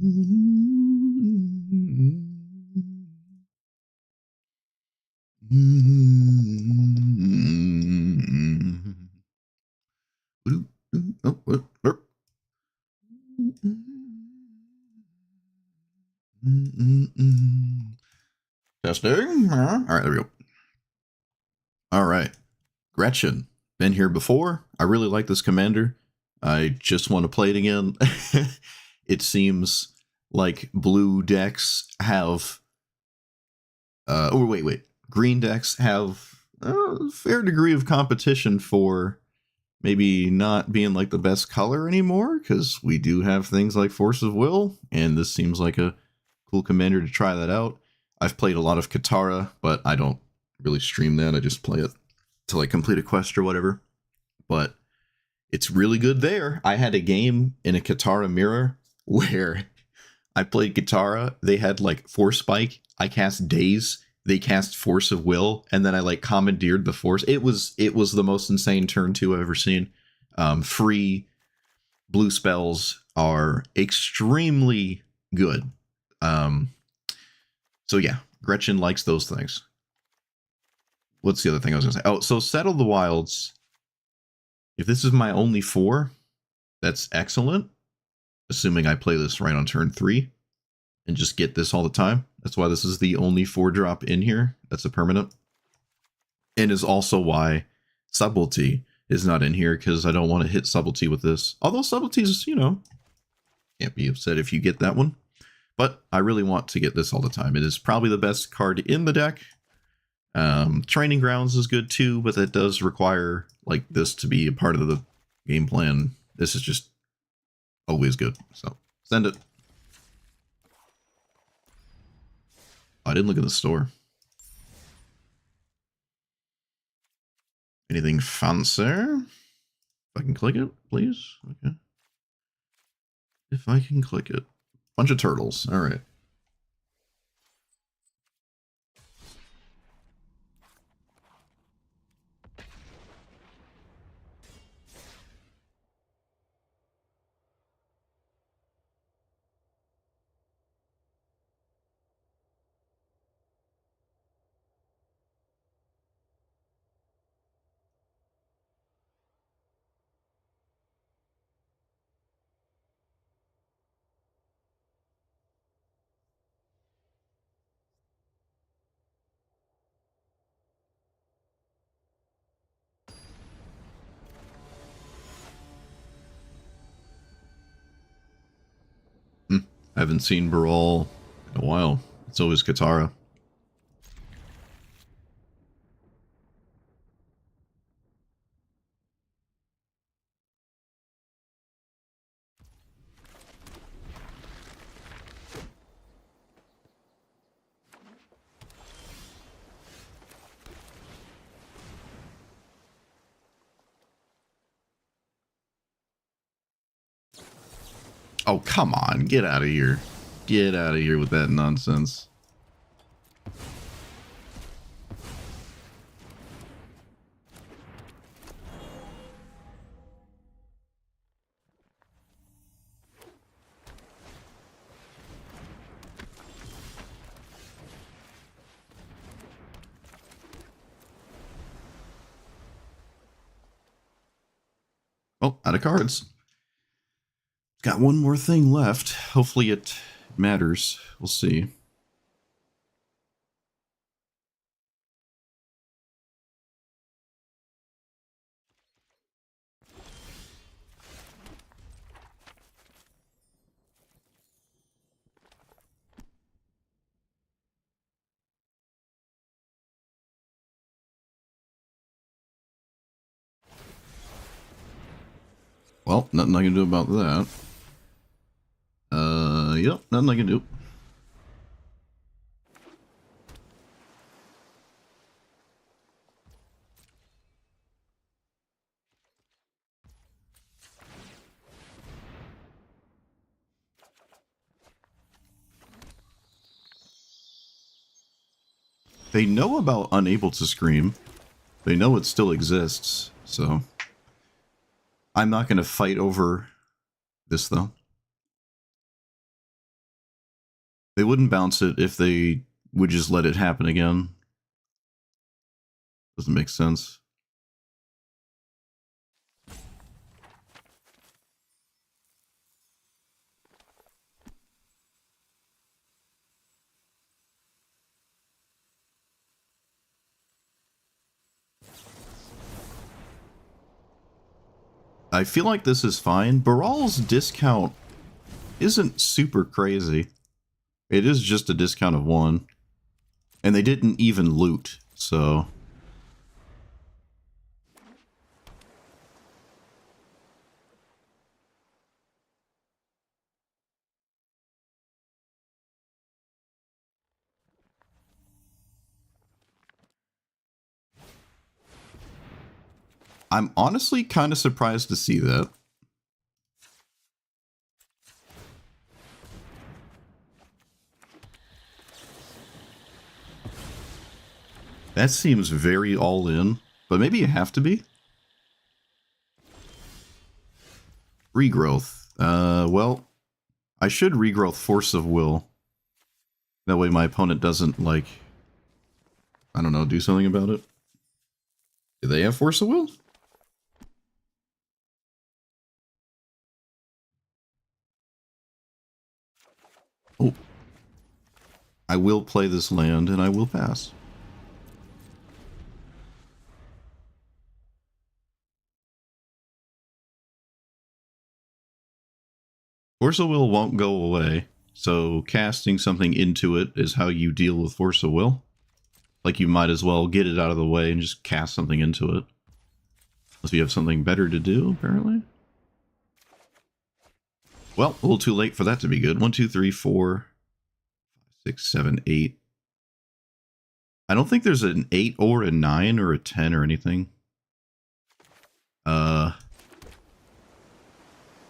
Testing. All right, there we go. All right. Gretchen, been here before. I really like this commander. I just want to play it again. It seems like blue decks have. Wait. Green decks have a fair degree of competition for maybe not being like the best color anymore, because we do have things like Force of Will, and this seems like a cool commander to try that out. I've played a lot of Katara, but I don't really stream that. I just play it to like complete a quest or whatever. But it's really good there. I had a game in a Katara mirror where I played Katara. They had like Force Spike. I cast Daze. They cast Force of Will, and then I like commandeered the Force. It was the most insane turn 2 I've ever seen. Free blue spells are extremely good. So yeah, Gretchen likes those things. What's the other thing I was gonna say? Oh, so Settle the Wilds. If this is my only 4, that's excellent. Assuming I play this right on turn 3 and just get this all the time. That's why this is the only 4-drop in here. That's a permanent. And is also why Subtlety is not in here, because I don't want to hit Subtlety with this. Although Subtlety's, can't be upset if you get that one. But I really want to get this all the time. It is probably the best card in the deck. Training Grounds is good too, but that does require like this to be a part of the game plan. This is just always good. So send it. I didn't look at the store. Anything fancy? If I can click it, please. Okay. If I can click it. Bunch of turtles. All right. I haven't seen Baral in a while. It's always Katara. Oh, come on. Get out of here. Get out of here with that nonsense. Oh, out of cards. Got one more thing left. Hopefully it matters. We'll see. Well, nothing I can do about that. Yep, nothing I can do. They know about Unable to Scream. They know it still exists, so I'm not going to fight over this, though. They wouldn't bounce it if they would just let it happen again. Doesn't make sense. I feel like this is fine. Baral's discount isn't super crazy. It is just a discount of 1. And they didn't even loot, so... I'm honestly kind of surprised to see that. That seems very all in, but maybe you have to be. Regrowth. Well, I should regrowth Force of Will. That way my opponent doesn't, like, I don't know, do something about it. Do they have Force of Will? Oh. I will play this land and I will pass. Force of Will won't go away, so casting something into it is how you deal with Force of Will. Like, you might as well get it out of the way and just cast something into it. Unless you have something better to do, apparently. Well, a little too late for that to be good. 1, 2, 3, 4, 6, 7, 8. I don't think there's an 8 or a 9 or a 10 or anything.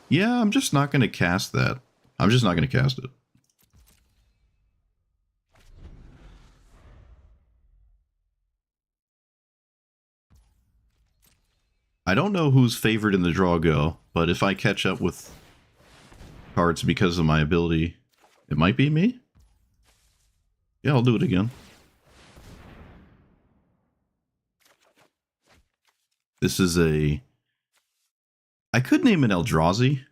Yeah, I'm just not going to cast that. I'm just not going to cast it. I don't know who's favored in the draw go, but if I catch up with cards because of my ability, it might be me. Yeah, I'll do it again. This is a... I could name it Eldrazi.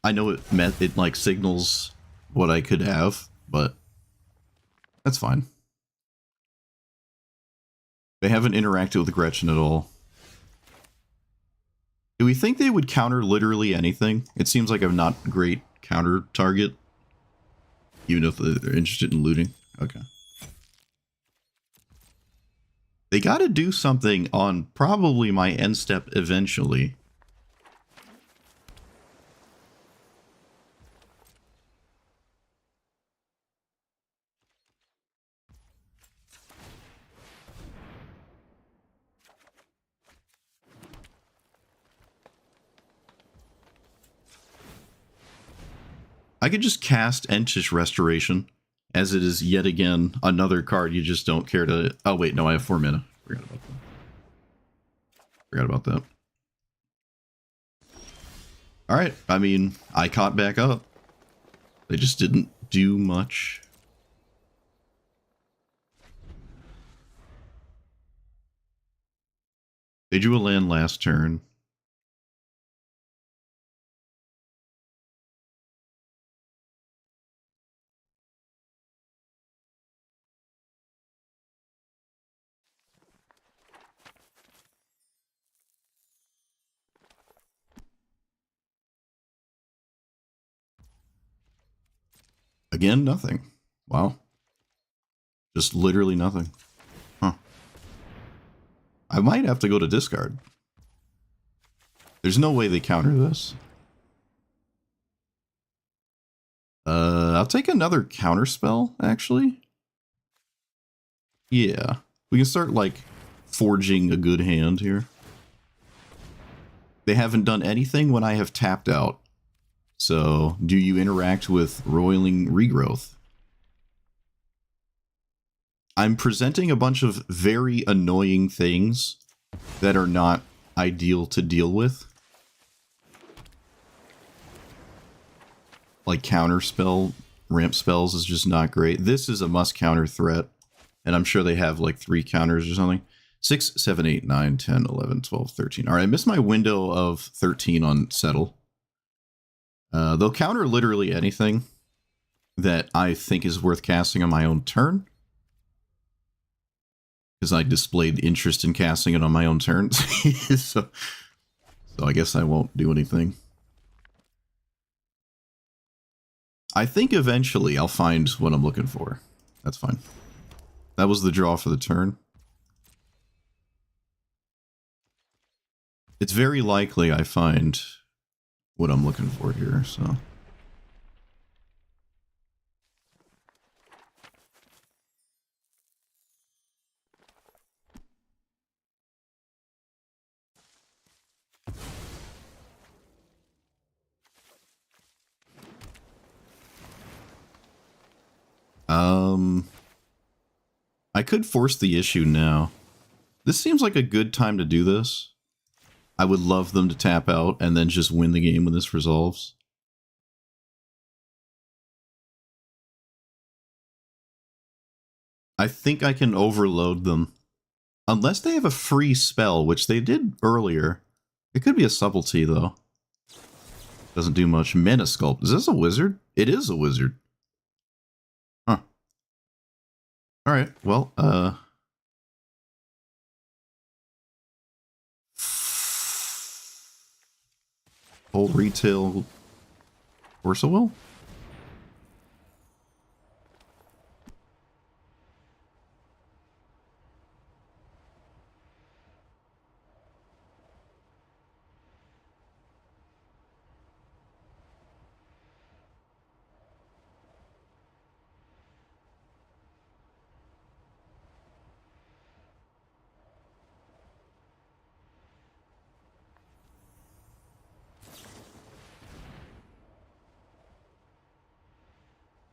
I know it like signals what I could have, but that's fine. They haven't interacted with Gretchen at all. Do we think they would counter literally anything? It seems like a not great counter target. Even if they're interested in looting. Okay. They gotta do something on probably my end step eventually. I could just cast Entish Restoration, as it is yet again another card you just don't care to... Oh wait, no, I have 4 mana. Forgot about that. Alright, I mean, I caught back up. They just didn't do much. They drew a land last turn. Again, nothing. Wow. Just literally nothing. Huh. I might have to go to discard. There's no way they counter this. I'll take another counter spell, actually. Yeah. We can start, like, forging a good hand here. They haven't done anything when I have tapped out. So, do you interact with Roiling Regrowth? I'm presenting a bunch of very annoying things that are not ideal to deal with. like counter spell ramp spells is just not great. This is a must counter threat, and I'm sure they have like 3 counters or something. 6, 7, 8, 9, 10, 11, 12, 13. All right, I missed my window of 13 on settle. They'll counter literally anything that I think is worth casting on my own turn, because I displayed interest in casting it on my own turn. so I guess I won't do anything. I think eventually I'll find what I'm looking for. That's fine. That was the draw for the turn. It's very likely I find what I'm looking for here, so... I could force the issue now. This seems like a good time to do this. I would love them to tap out and then just win the game when this resolves. I think I can overload them. Unless they have a free spell, which they did earlier. It could be a subtlety, though. Doesn't do much. Mana Sculpt. Is this a wizard? It is a wizard. Huh. Alright, well, Whole retail Orsa will?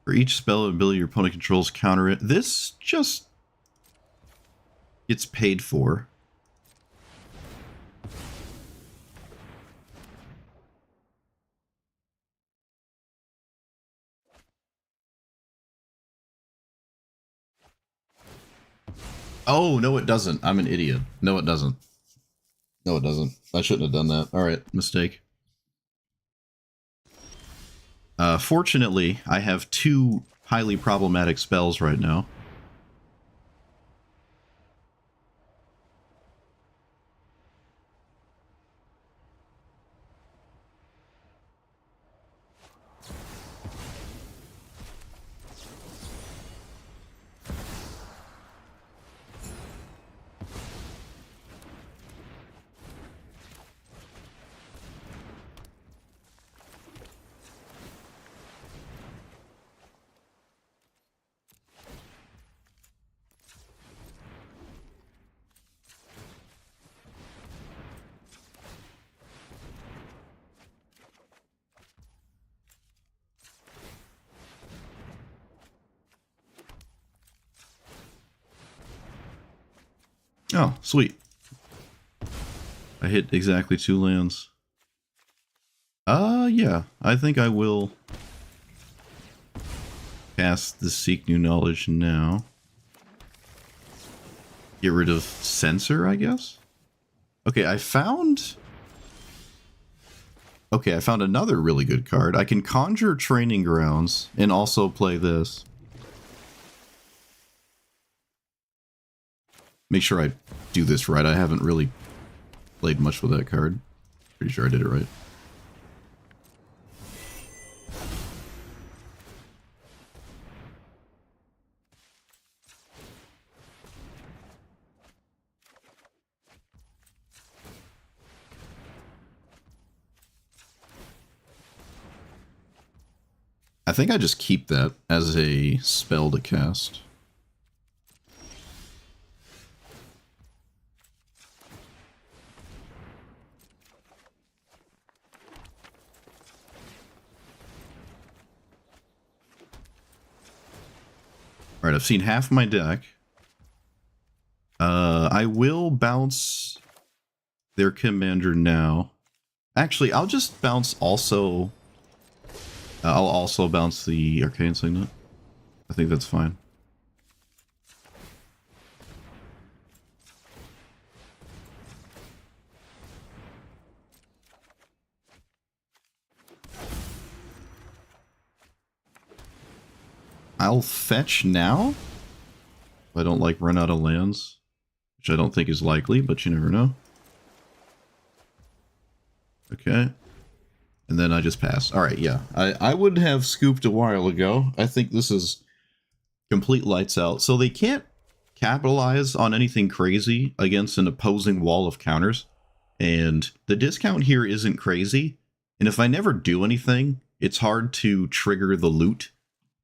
For each spell ability your opponent controls, counter it. This just gets paid for. Oh, no it doesn't. I'm an idiot. No it doesn't. No it doesn't. I shouldn't have done that. Alright, mistake. Fortunately, I have 2 highly problematic spells right now. Oh, sweet. I hit exactly 2 lands. Yeah. I think I will cast the Seek New Knowledge now. Get rid of Censor, I guess? Okay, I found... Okay, I found another really good card. I can conjure Training Grounds and also play this. Make sure I do this right. I haven't really played much with that card. Pretty sure I did it right. I think I just keep that as a spell to cast. Alright, I've seen half my deck. I will bounce their commander now. Actually, I'll just bounce also I'll also bounce the Arcane Signet. I think that's fine. I'll fetch now. I don't like run out of lands, which I don't think is likely, but you never know. Okay. And then I just pass. All right, yeah. I would have scooped a while ago. I think this is complete lights out. So they can't capitalize on anything crazy against an opposing wall of counters. And the discount here isn't crazy. And if I never do anything, it's hard to trigger the loot.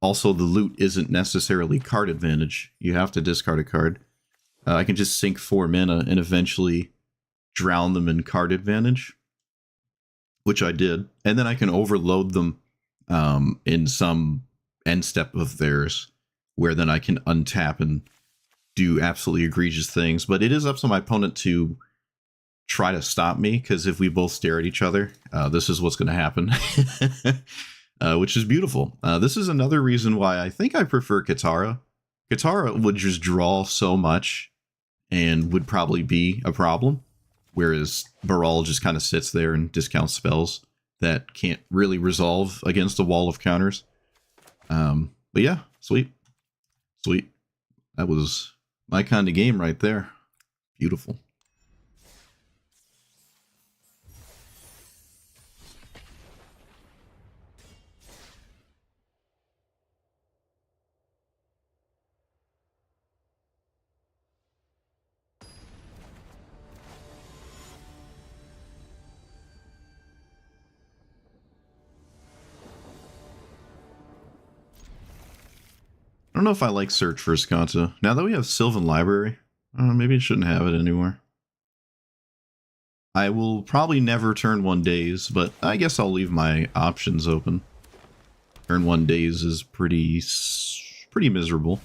Also, the loot isn't necessarily card advantage. You have to discard a card. I can just sink 4 mana and eventually drown them in card advantage, which I did. And then I can overload them in some end step of theirs, where then I can untap and do absolutely egregious things. But it is up to my opponent to try to stop me, because if we both stare at each other, this is what's going to happen. Which is beautiful. This is another reason why I think I prefer Katara. Katara would just draw so much and would probably be a problem, whereas Baral just kind of sits there and discounts spells that can't really resolve against a wall of counters. But yeah, sweet. Sweet. That was my kind of game right there. Beautiful. I don't know if I like Search for Azcanta. Now that we have Sylvan Library, maybe I shouldn't have it anymore. I will probably never turn 1 days, but I guess I'll leave my options open. Turn 1 days is pretty miserable.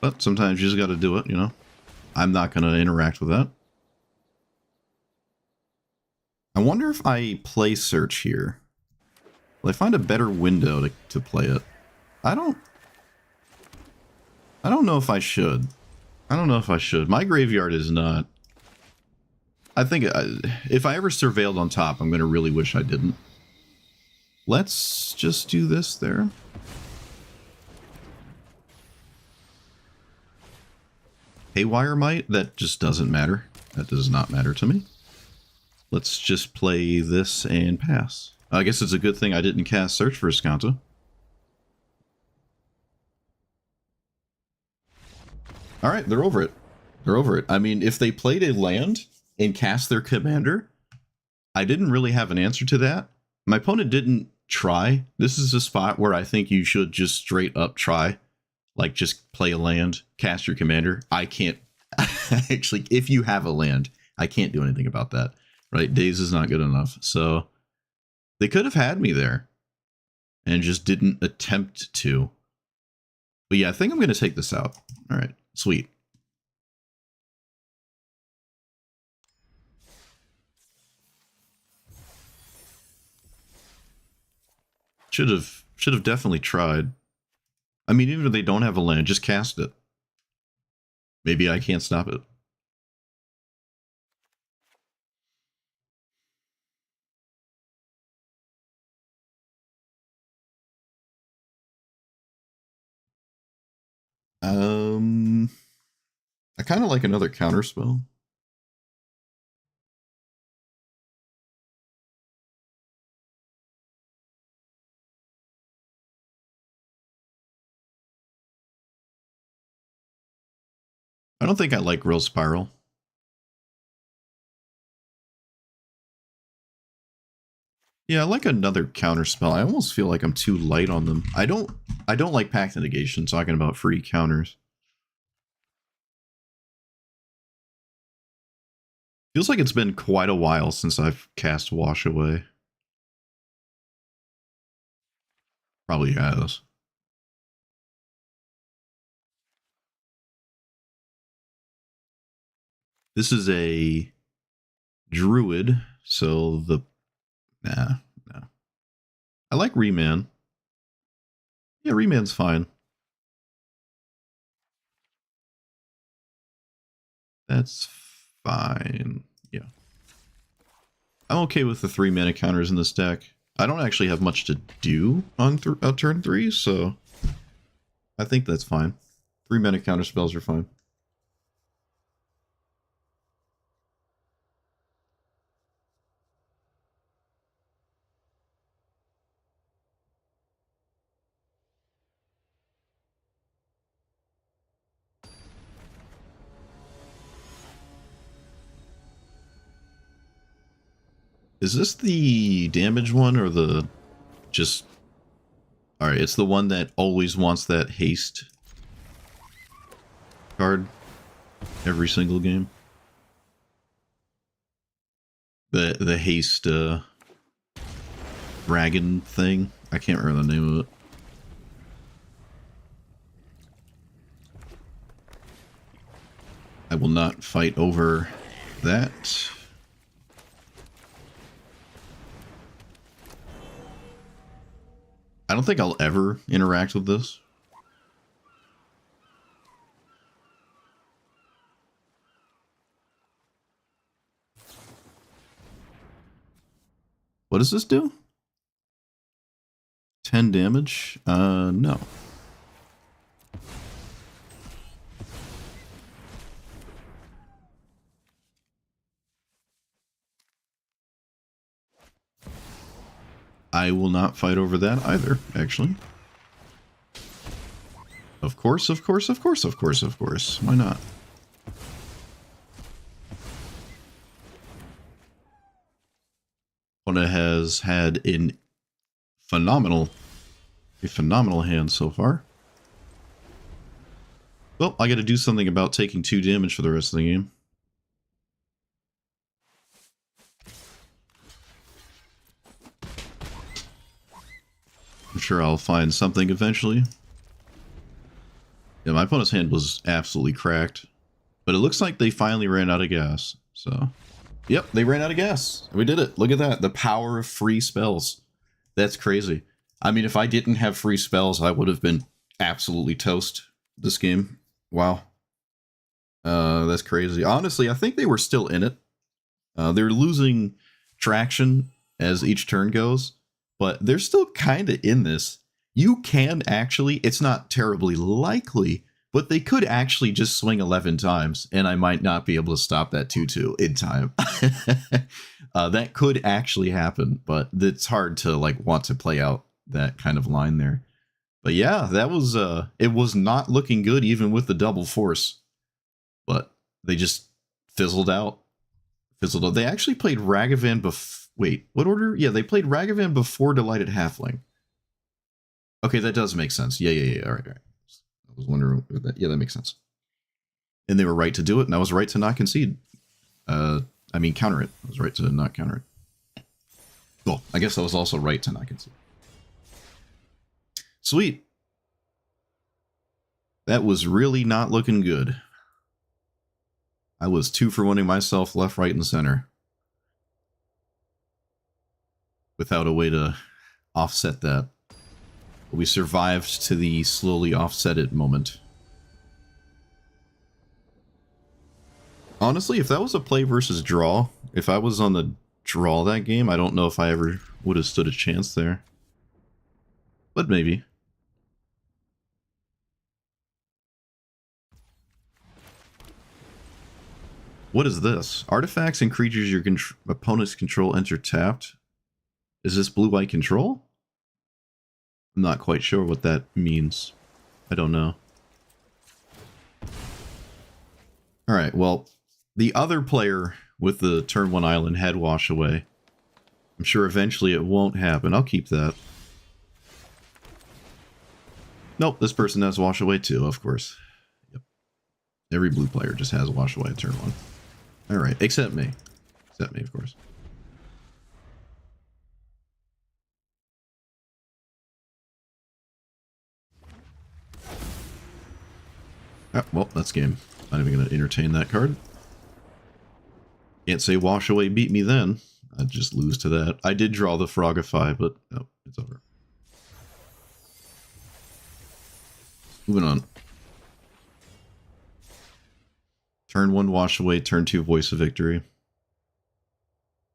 But sometimes you just got to do it, you know? I'm not going to interact with that. I wonder if I play Search here. Will I find a better window to play it? I don't know if I should. I don't know if I should. My graveyard is not... I think if I ever surveilled on top, I'm going to really wish I didn't. Let's just do this there. Haywire Might? That just doesn't matter. That does not matter to me. Let's just play this and pass. I guess it's a good thing I didn't cast Search for Azcanta. Alright, they're over it. They're over it. I mean, if they played a land and cast their commander, I didn't really have an answer to that. My opponent didn't try. This is a spot where I think you should just straight up try. Like, just play a land, cast your commander. I can't... Actually, if you have a land, I can't do anything about that. Right? Days is not good enough. So, they could have had me there. And just didn't attempt to. But yeah, I think I'm going to take this out. Alright, sweet. Should have definitely tried. I mean, even if they don't have a land, just cast it. Maybe I can't stop it. I kind of like another counter spell. I don't think I like Real Spiral. Yeah, I like another counter spell. I almost feel like I'm too light on them. I don't like Pact Negation, talking about free counters. Feels like it's been quite a while since I've cast Wash Away. Probably has. This is a druid, so the... Nah. I like Reman. Yeah, Reman's fine. That's fine. Yeah. I'm okay with the 3 mana counters in this deck. I don't actually have much to do on turn 3, so I think that's fine. 3 mana counter spells are fine. Is this the damage one or the just... Alright, it's the one that always wants that haste card every single game. The haste dragon thing. I can't remember the name of it. I will not fight over that. I don't think I'll ever interact with this. What does this do? 10 damage? No. I will not fight over that either, actually. Of course, of course, of course, of course, of course. Why not? Opponent has had a phenomenal hand so far. Well, I got to do something about taking 2 damage for the rest of the game. I'm sure I'll find something eventually. Yeah, my opponent's hand was absolutely cracked. But it looks like they finally ran out of gas, so... Yep, they ran out of gas. We did it. Look at that. The power of free spells. That's crazy. I mean, if I didn't have free spells, I would have been absolutely toast this game. Wow. That's crazy. Honestly, I think they were still in it. They're losing traction as each turn goes, but they're still kind of in this. You can actually, it's not terribly likely, but they could actually just swing 11 times, and I might not be able to stop that 2-2 in time. That could actually happen, but it's hard to want to play out that kind of line there. But yeah, that was it was not looking good even with the double force. But they just fizzled out. They actually played Ragavan wait, what order? Yeah, they played Ragavan before Delighted Halfling. Okay, that does make sense. Yeah. All right. I was wondering if that. Yeah, that makes sense. And they were right to do it, and I was right to not concede. I mean, counter it. I was right to not counter it. Well, I guess I was also right to not concede. Sweet. That was really not looking good. I was 2 for 1-ing myself left, right, and center. Without a way to offset that. But we survived to the slowly offset it moment. Honestly, if that was a play versus draw, if I was on the draw that game, I don't know if I ever would have stood a chance there. But maybe. What is this? Artifacts and creatures your opponent's control enter tapped. Is this blue-white control? I'm not quite sure what that means. I don't know. Alright, well, the other player with the turn 1 island had wash away. I'm sure eventually it won't happen. I'll keep that. Nope, this person has wash away too, of course. Yep. Every blue player just has wash away at turn 1. Alright, except me. Except me, of course. Ah, well, that's game. Not even going to entertain that card. Can't say Wash Away beat me then. I'd just lose to that. I did draw the Frogify, but no, it's over. Moving on. Turn 1 Wash Away, turn 2 Voice of Victory.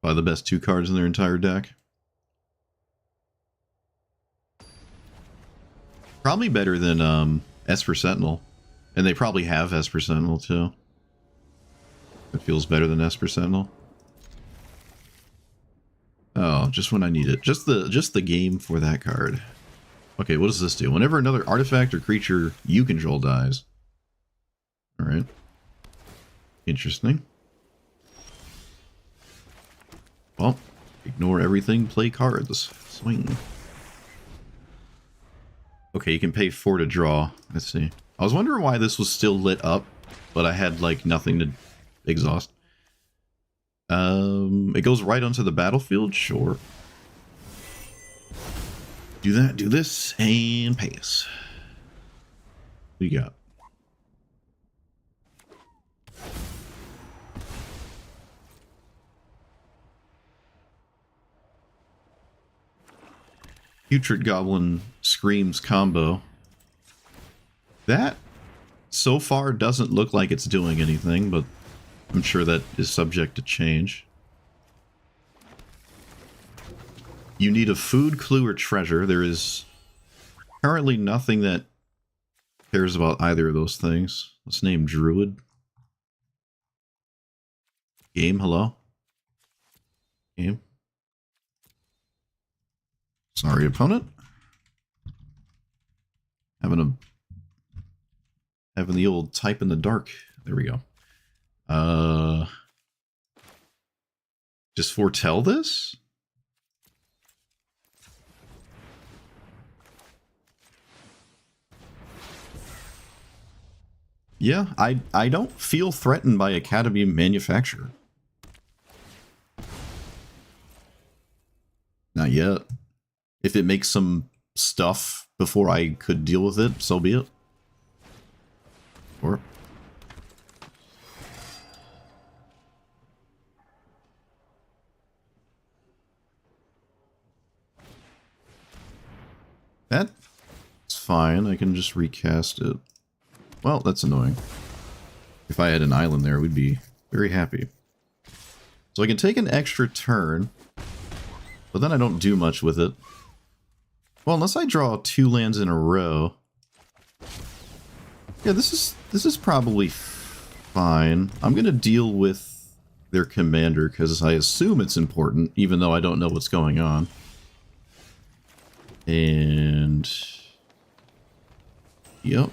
Probably the best 2 cards in their entire deck. Probably better than Esper Sentinel. And they probably have Esper Sentinel too. It feels better than Esper Sentinel. Oh, just when I need it. Just the game for that card. Okay, what does this do? Whenever another artifact or creature you control dies. Alright. Interesting. Well, ignore everything, play cards. Swing. Okay, you can pay 4 to draw. Let's see. I was wondering why this was still lit up, but I had, like, nothing to exhaust. It goes right onto the battlefield? Sure. Do that, do this, and pass. What you got? Putrid Goblin Screams combo. That, so far, doesn't look like it's doing anything, but I'm sure that is subject to change. You need a food, clue, or treasure. There is currently nothing that cares about either of those things. Let's name Druid. Game, hello? Game. Sorry, opponent. Having the old type in the dark. There we go. Just foretell this? Yeah, I don't feel threatened by Academy Manufacturer. Not yet. If it makes some stuff before I could deal with it, so be it. Or that's fine. I can just recast it. Well, that's annoying. If I had an island there, we'd be very happy. So I can take an extra turn, but then I don't do much with it. Well, unless I draw 2 lands in a row. Yeah, this is probably fine. I'm gonna deal with their commander because I assume it's important, even though I don't know what's going on. And yep.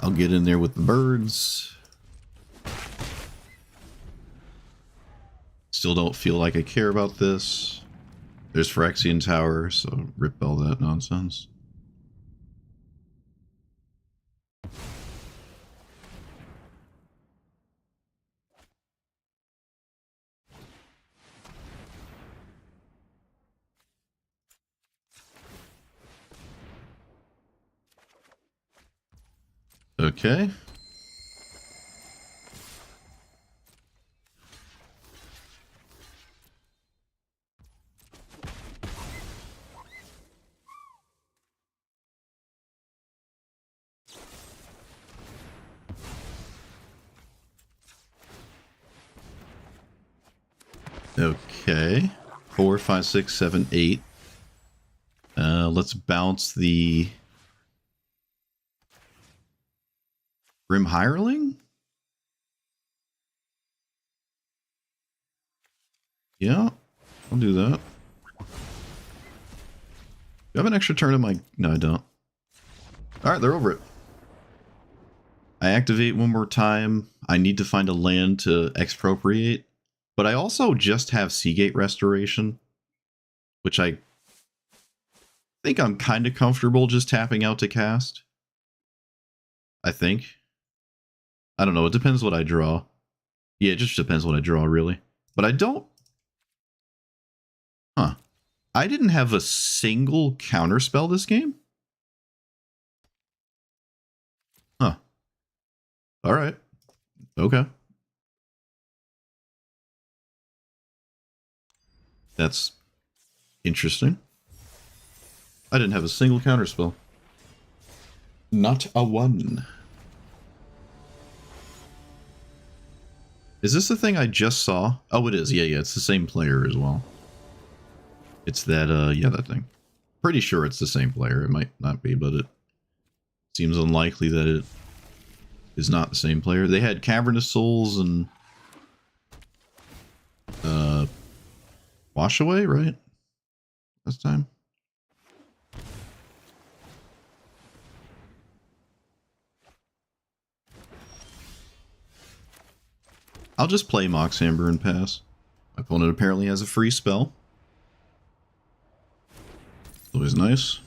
I'll get in there with the birds. Still don't feel like I care about this. There's Phyrexian Tower, so rip all that nonsense. Okay. Okay. 4, 5, 6, 7, 8. Let's bounce the Grim Hireling? Yeah, I'll do that. Do I have an extra turn in my... No, I don't. Alright, they're over it. I activate one more time. I need to find a land to expropriate. But I also just have Seagate Restoration, which I think I'm kind of comfortable just tapping out to cast. I think. I don't know. It depends what I draw. Yeah, it just depends what I draw, really. But I don't... Huh. I didn't have a single counterspell this game? Huh. Alright. Okay. That's interesting. I didn't have a single counterspell. Not a one. Is this the thing I just saw? Oh, it is. Yeah, it's the same player as well. It's that, yeah, that thing. Pretty sure it's the same player. It might not be, but it seems unlikely that it is not the same player. They had Cavernous Souls and Wash Away, right? Last time. I'll just play Mox Amber and pass. My opponent apparently has a free spell. Always nice.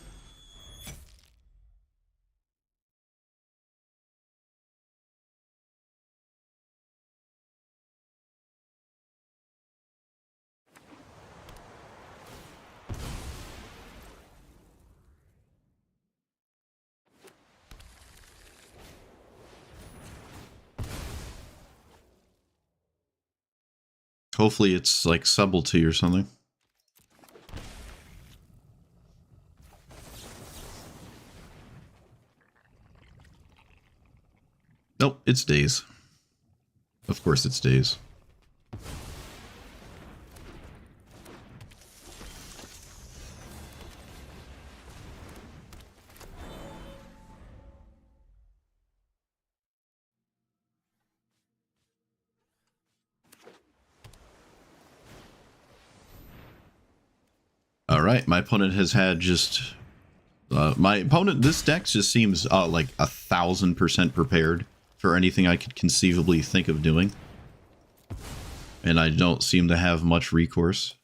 Hopefully it's like subtlety or something. Nope, it's Daze. Of course it's Daze. Alright, my opponent has had just... this deck just seems like 1000% prepared for anything I could conceivably think of doing. And I don't seem to have much recourse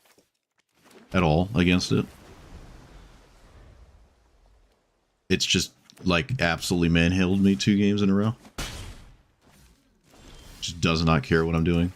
at all against it. It's just, like, absolutely manhandled me 2 games in a row. Just does not care what I'm doing.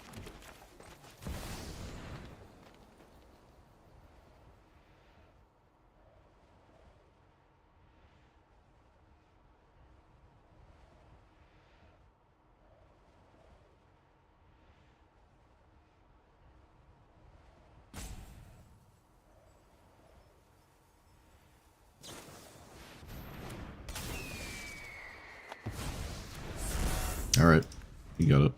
Alright, you got it.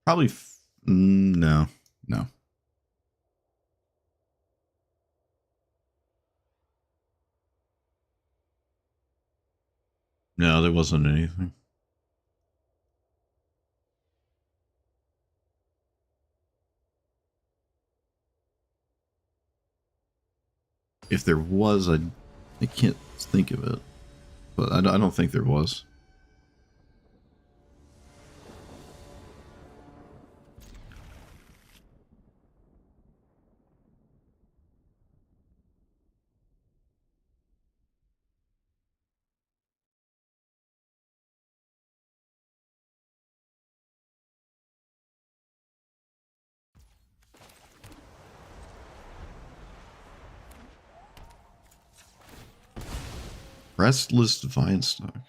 Probably... no. No. No, there wasn't anything. If there was, I can't think of it. But I don't think there was. Restless Vinestock.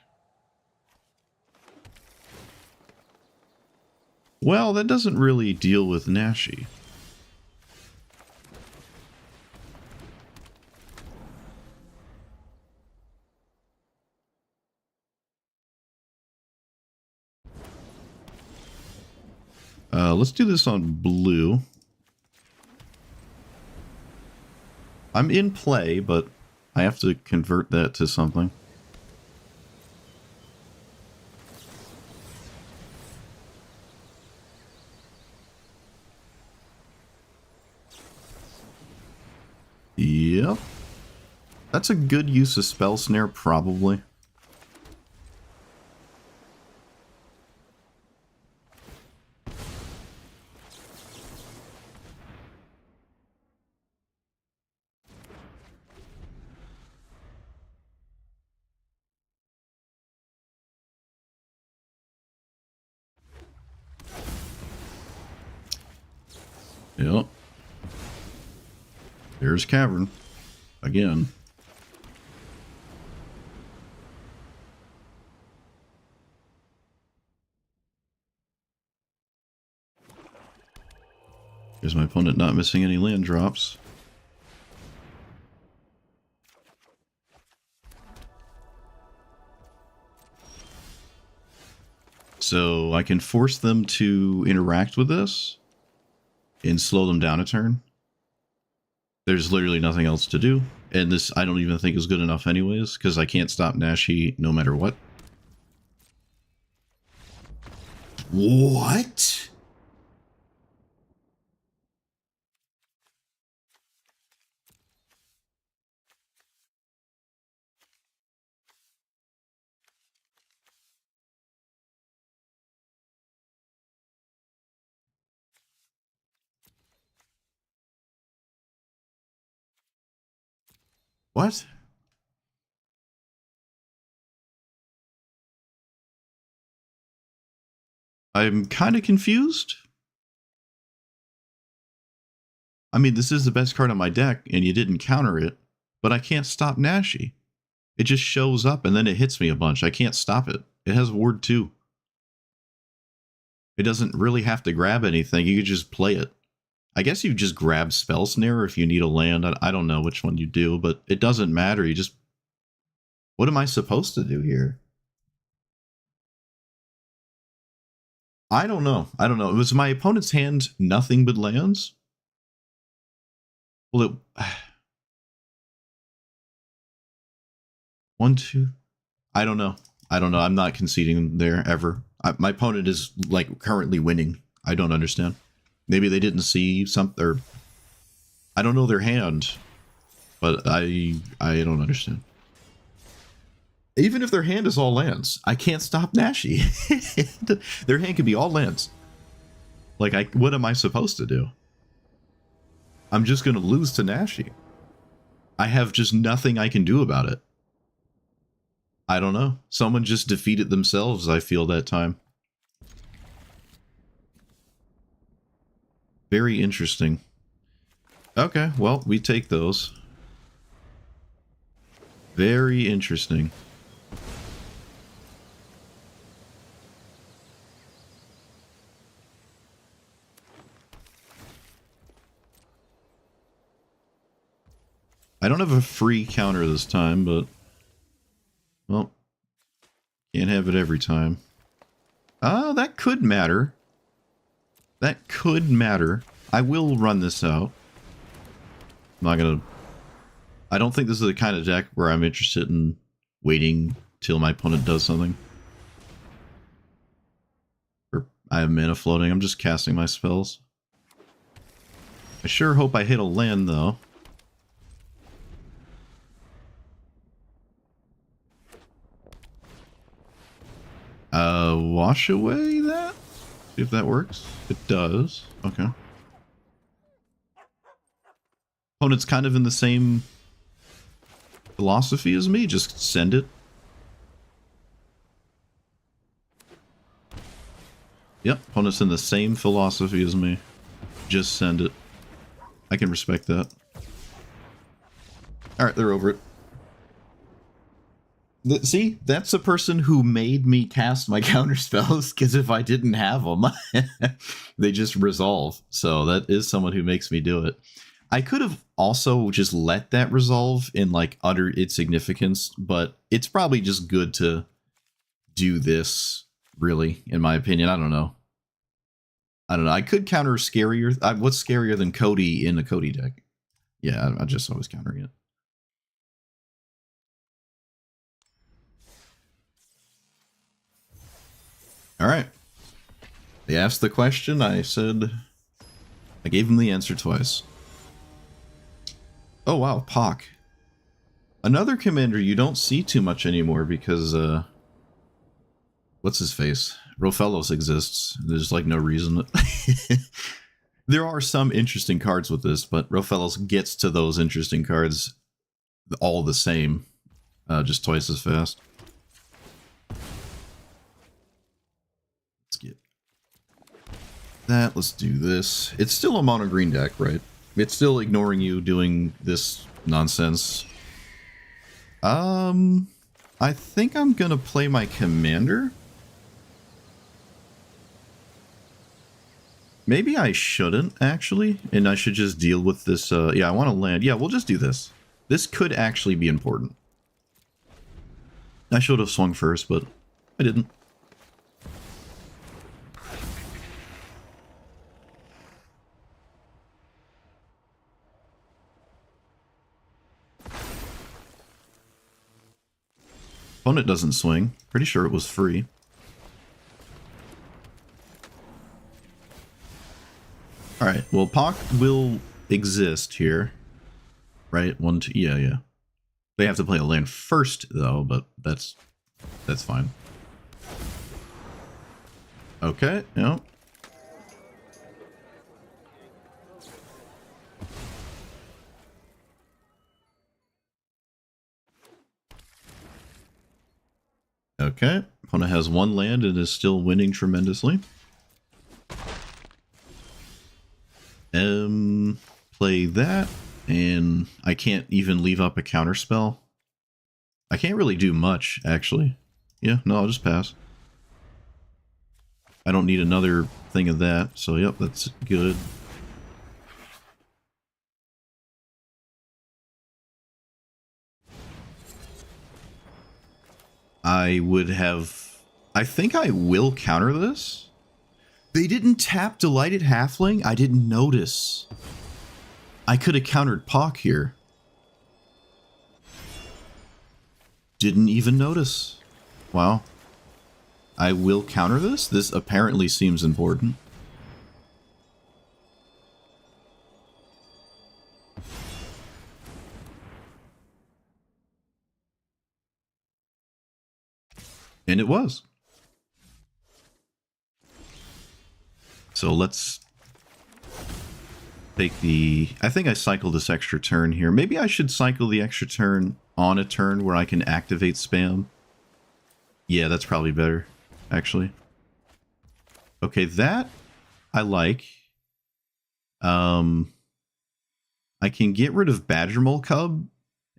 Well, that doesn't really deal with Nashi. Let's do this on blue. I'm in play, but I have to convert that to something. Yep. That's a good use of Spell Snare, probably. Yep. There's Cavern. Again. Here's my opponent not missing any land drops. So I can force them to interact with this and slow them down a turn. There's literally nothing else to do. And this I don't even think is good enough anyways, because I can't stop Nashi no matter what. What? What? I'm kind of confused. I mean, this is the best card on my deck, and you didn't counter it, but I can't stop Nashi. It just shows up, and then it hits me a bunch. I can't stop it. It has Ward 2. It doesn't really have to grab anything. You could just play it. I guess you just grab Spell Snare if you need a land. I don't know which one you do, but it doesn't matter. You just... What am I supposed to do here? I don't know. I don't know. Was my opponent's hand nothing but lands? Well, it... 1, 2... I don't know. I don't know. I'm not conceding there ever. My opponent is, like, currently winning. I don't understand. Maybe they didn't see something, or... I don't know their hand. But I don't understand. Even if their hand is all lands, I can't stop Nashi. Their hand could be all lands. Like, what am I supposed to do? I'm just going to lose to Nashi. I have just nothing I can do about it. I don't know. Someone just defeated themselves, I feel, that time. Very interesting. Okay, well, we take those. Very interesting. I don't have a free counter this time, but... Well, can't have it every time. Oh, that could matter. That could matter. I will run this out. I'm not gonna... I don't think this is the kind of deck where I'm interested in waiting till my opponent does something. Or I have mana floating. I'm just casting my spells. I sure hope I hit a land, though. Wash away that? See if that works. It does. Okay. Opponent's kind of in the same philosophy as me. Just send it. Yep, opponent's in the same philosophy as me. Just send it. I can respect that. Alright, they're over it. See, that's the person who made me cast my counter spells, because if I didn't have them, they just resolve. So that is someone who makes me do it. I could have also just let that resolve and like utter its significance, but it's probably just good to do this, really, in my opinion. I don't know. I could counter scarier. What's scarier than Cody in a Cody deck? Yeah, I just always countering it. All right. They asked the question. I said, I gave them the answer twice. Oh, wow. Pock. Another commander you don't see too much anymore because, what's his face? Rofellos exists. There's like no reason. There are some interesting cards with this, but Rofellos gets to those interesting cards all the same. Just twice as fast. that. Let's do this. It's still a mono green deck, right? It's still ignoring you doing this nonsense. I think I'm gonna play my commander. Maybe I shouldn't, actually, and I should just deal with this. Yeah, I want to land. Yeah, we'll just do this. This could actually be important. I should have swung first, but I didn't. Opponent doesn't swing. Pretty sure it was free. Alright, well, Pock will exist here. Right? 1, 2, yeah. They have to play a land first, though, but that's fine. Okay, yeah. Okay, opponent has 1 land and is still winning tremendously. Play that, and I can't even leave up a counter spell. I can't really do much, actually. Yeah, no, I'll just pass. I don't need another thing of that, so yep, that's good. I would have... I think I will counter this. They didn't tap Delighted Halfling? I didn't notice. I could have countered Pock here. Didn't even notice. Wow. I will counter this? This apparently seems important. And it was. So let's take the... I think I cycled this extra turn here. Maybe I should cycle the extra turn on a turn where I can activate spam. Yeah, that's probably better, actually. Okay, that I like. I can get rid of Badgermole Cub,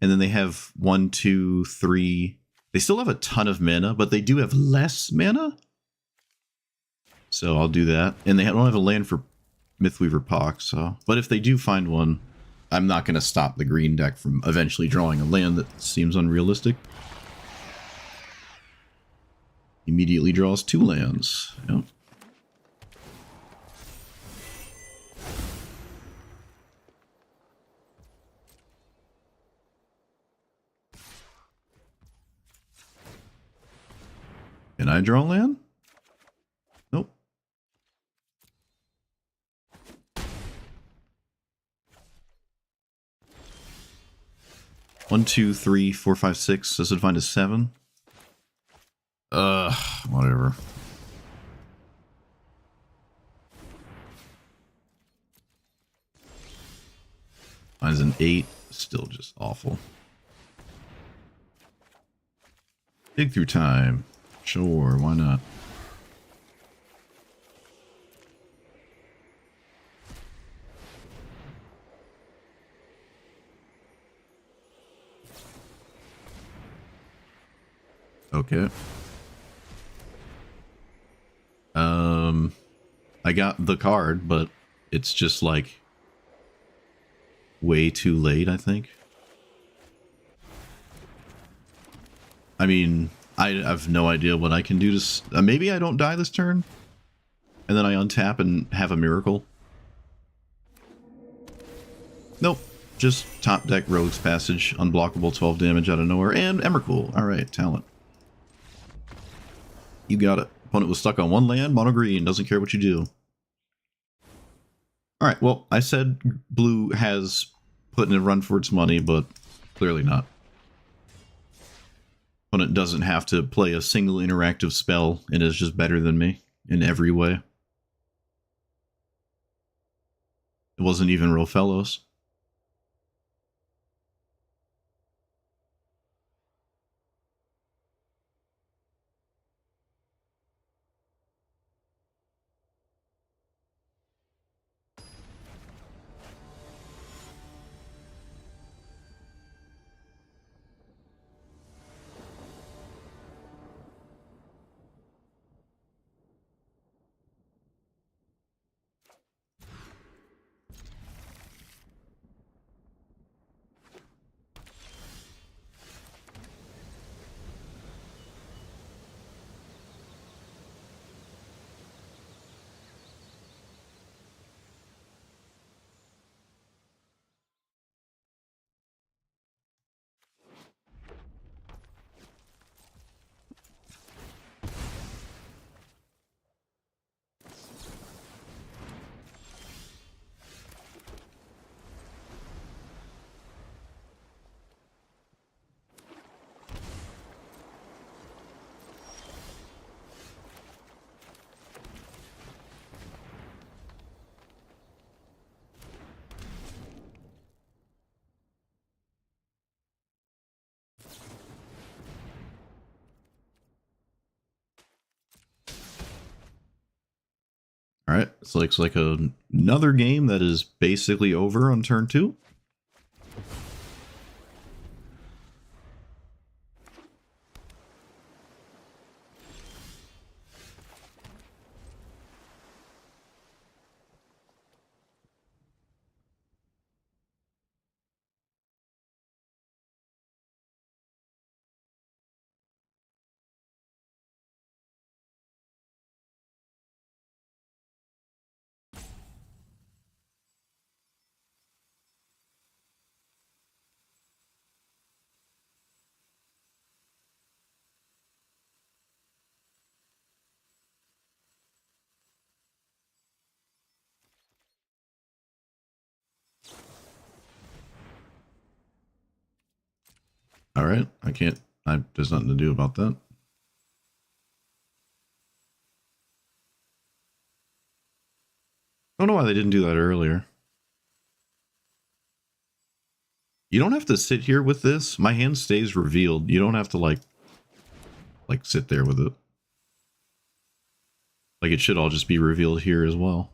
and then they have 1, 2, 3... They still have a ton of mana, but they do have less mana. So I'll do that. And they don't have a land for Mythweaver Pock, so... But if they do find one, I'm not going to stop the green deck from eventually drawing a land that seems unrealistic. Immediately draws 2 lands. Yep. Can I draw land? Nope. One, 2, 3, 4, 5, 6. Does it find a 7? Whatever. Mine's an 8. Still just awful. Dig through time. Sure, why not? Okay. I got the card, but it's just like way too late, I think. I mean, I have no idea what I can do to... maybe I don't die this turn, and then I untap and have a miracle. Nope. Just top deck Rogue's Passage, unblockable 12 damage out of nowhere, and Emrakul. Alright, talent. You got it. Opponent was stuck on 1 land, mono green, doesn't care what you do. Alright, well, I said blue has put in a run for its money, but clearly not. Opponent doesn't have to play a single interactive spell and is just better than me in every way. It wasn't even Rofellos. All right, so it's like another game that is basically over on turn 2. All right, I can't. There's nothing to do about that. I don't know why they didn't do that earlier. You don't have to sit here with this. My hand stays revealed. You don't have to like sit there with it. Like it should all just be revealed here as well.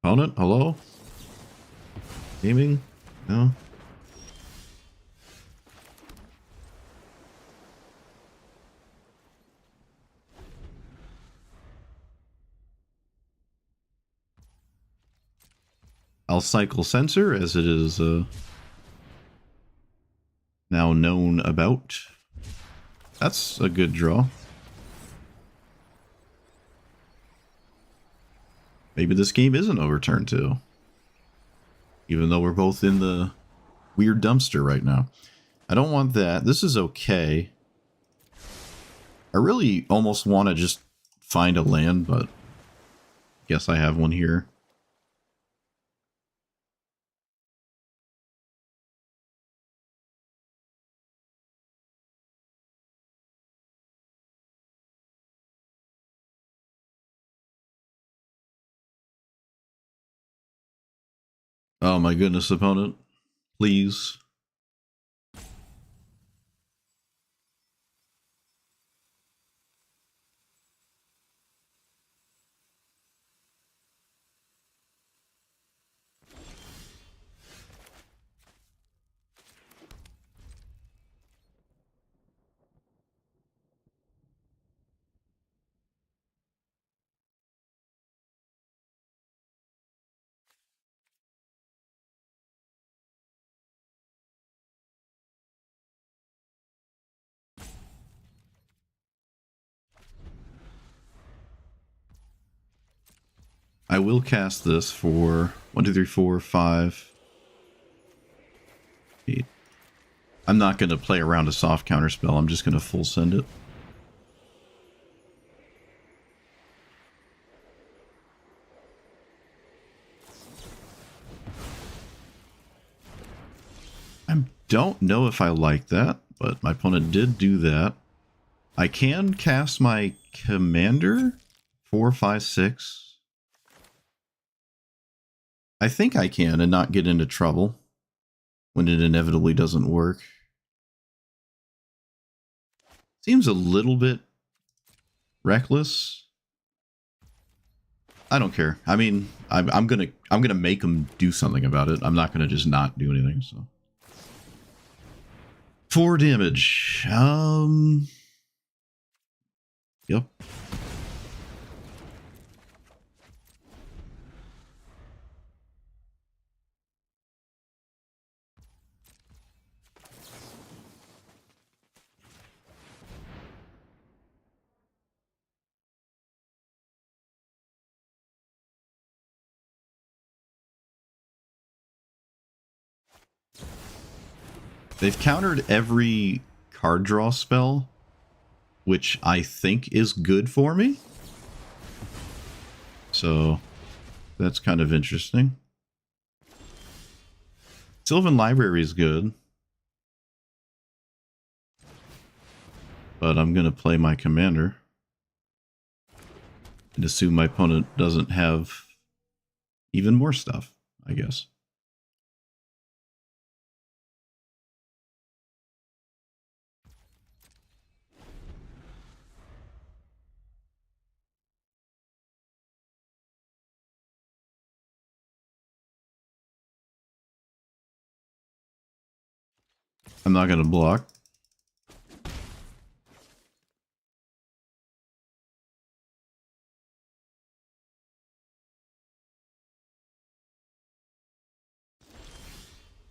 Opponent, hello? Gaming? No? I'll cycle Sensor as it is now known about. That's a good draw. Maybe this game isn't over turn 2. Even though we're both in the weird dumpster right now. I don't want that. This is okay. I really almost want to just find a land, but guess I have one here. Oh my goodness, opponent. Please. I will cast this for 1, 2, 3, 4, 5, 8. I'm not going to play around a soft counter spell. I'm just going to full send it. I don't know if I like that, but my opponent did do that. I can cast my commander 4, 5, 6. I think I can and not get into trouble when it inevitably doesn't work. Seems a little bit reckless. I don't care. I mean, I'm gonna make them do something about it. I'm not gonna just not do anything. So 4 damage. Yep. They've countered every card draw spell which I think is good for me. So that's kind of interesting. Sylvan Library is good. But I'm going to play my commander. And assume my opponent doesn't have even more stuff, I guess. I'm not going to block.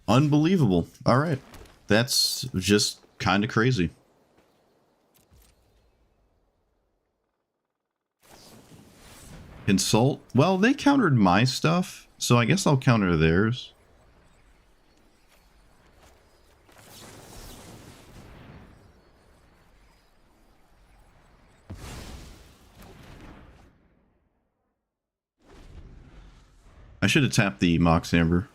Unbelievable. All right. That's just kind of crazy. Consult? Well, they countered my stuff, so I guess I'll counter theirs. I should have tapped the Mox Amber.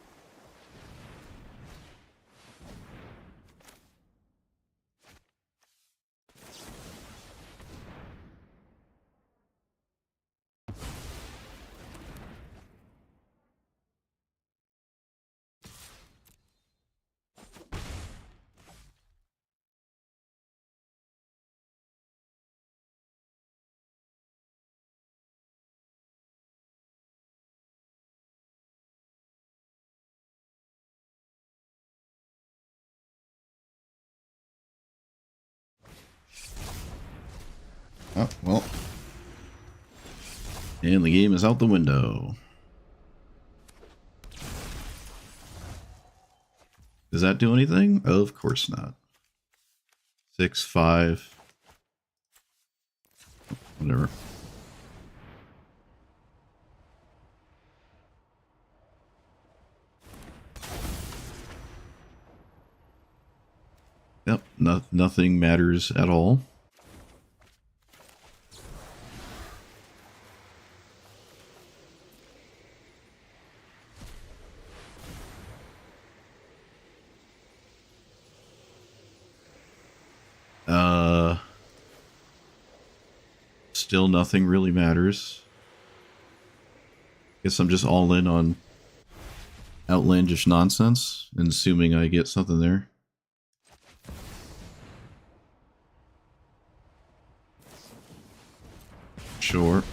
Oh, well. And the game is out the window. Does that do anything? Of course not. 6, 5. Whatever. Yep, nothing matters at all. Still nothing really matters. Guess I'm just all in on outlandish nonsense and assuming I get something there. Sure.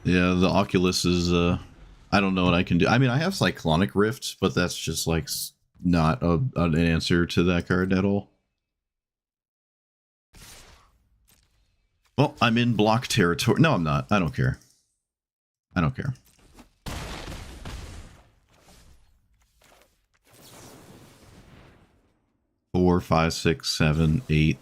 Yeah, the Oculus is, I don't know what I can do. I mean, I have Cyclonic Rift, but that's just, like, not an answer to that card at all. Well, I'm in block territory. No, I'm not. I don't care. I don't care. Four, 5, 6, 7, 8.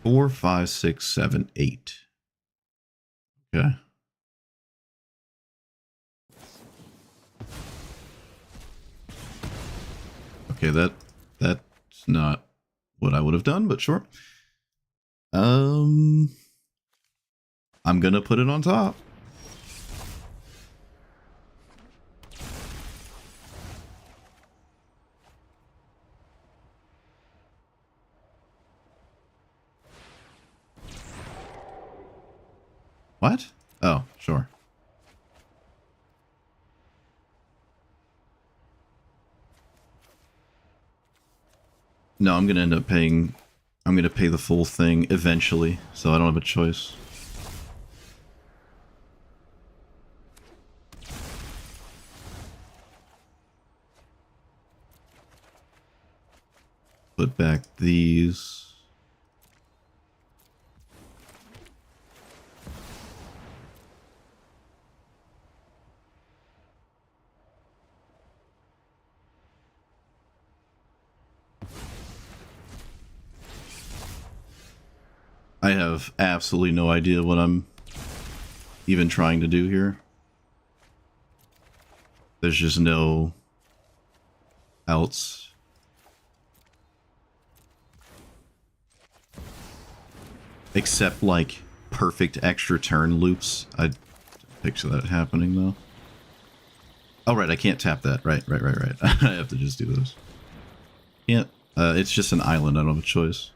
Four, 5, 6, 7, 8. Okay. Okay, that's not what I would have done, but sure. I'm gonna put it on top. What? Oh, sure. No, I'm gonna end up paying. I'm gonna pay the full thing eventually, so I don't have a choice. Put back these. I have absolutely no idea what I'm even trying to do here. There's just no else. Except, like, perfect extra turn loops. I picture that happening, though. Oh, right, I can't tap that. Right. I have to just do this. Can't. It's just an island. I don't have a choice.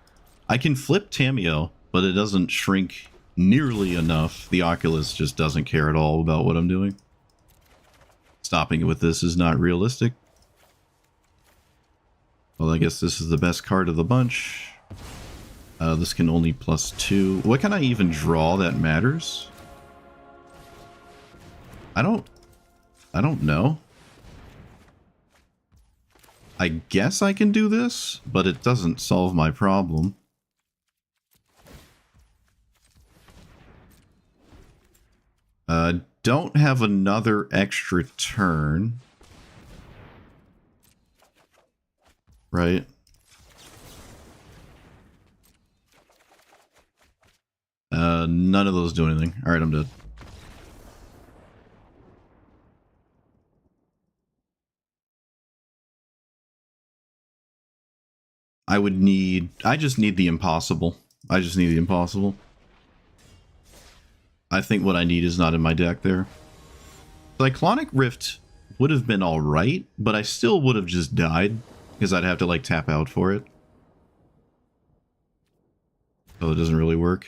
I can flip Tamiyo, but it doesn't shrink nearly enough. The Oculus just doesn't care at all about what I'm doing. Stopping it with this is not realistic. Well, I guess this is the best card of the bunch. This can only +2. What can I even draw that matters? I don't know. I guess I can do this, but it doesn't solve my problem. Don't have another extra turn. Right? None of those do anything. Alright, I'm dead. I just need the impossible. I think what I need is not in my deck there. Cyclonic Rift would have been alright, but I still would have just died, because I'd have to, like, tap out for it. So it doesn't really work.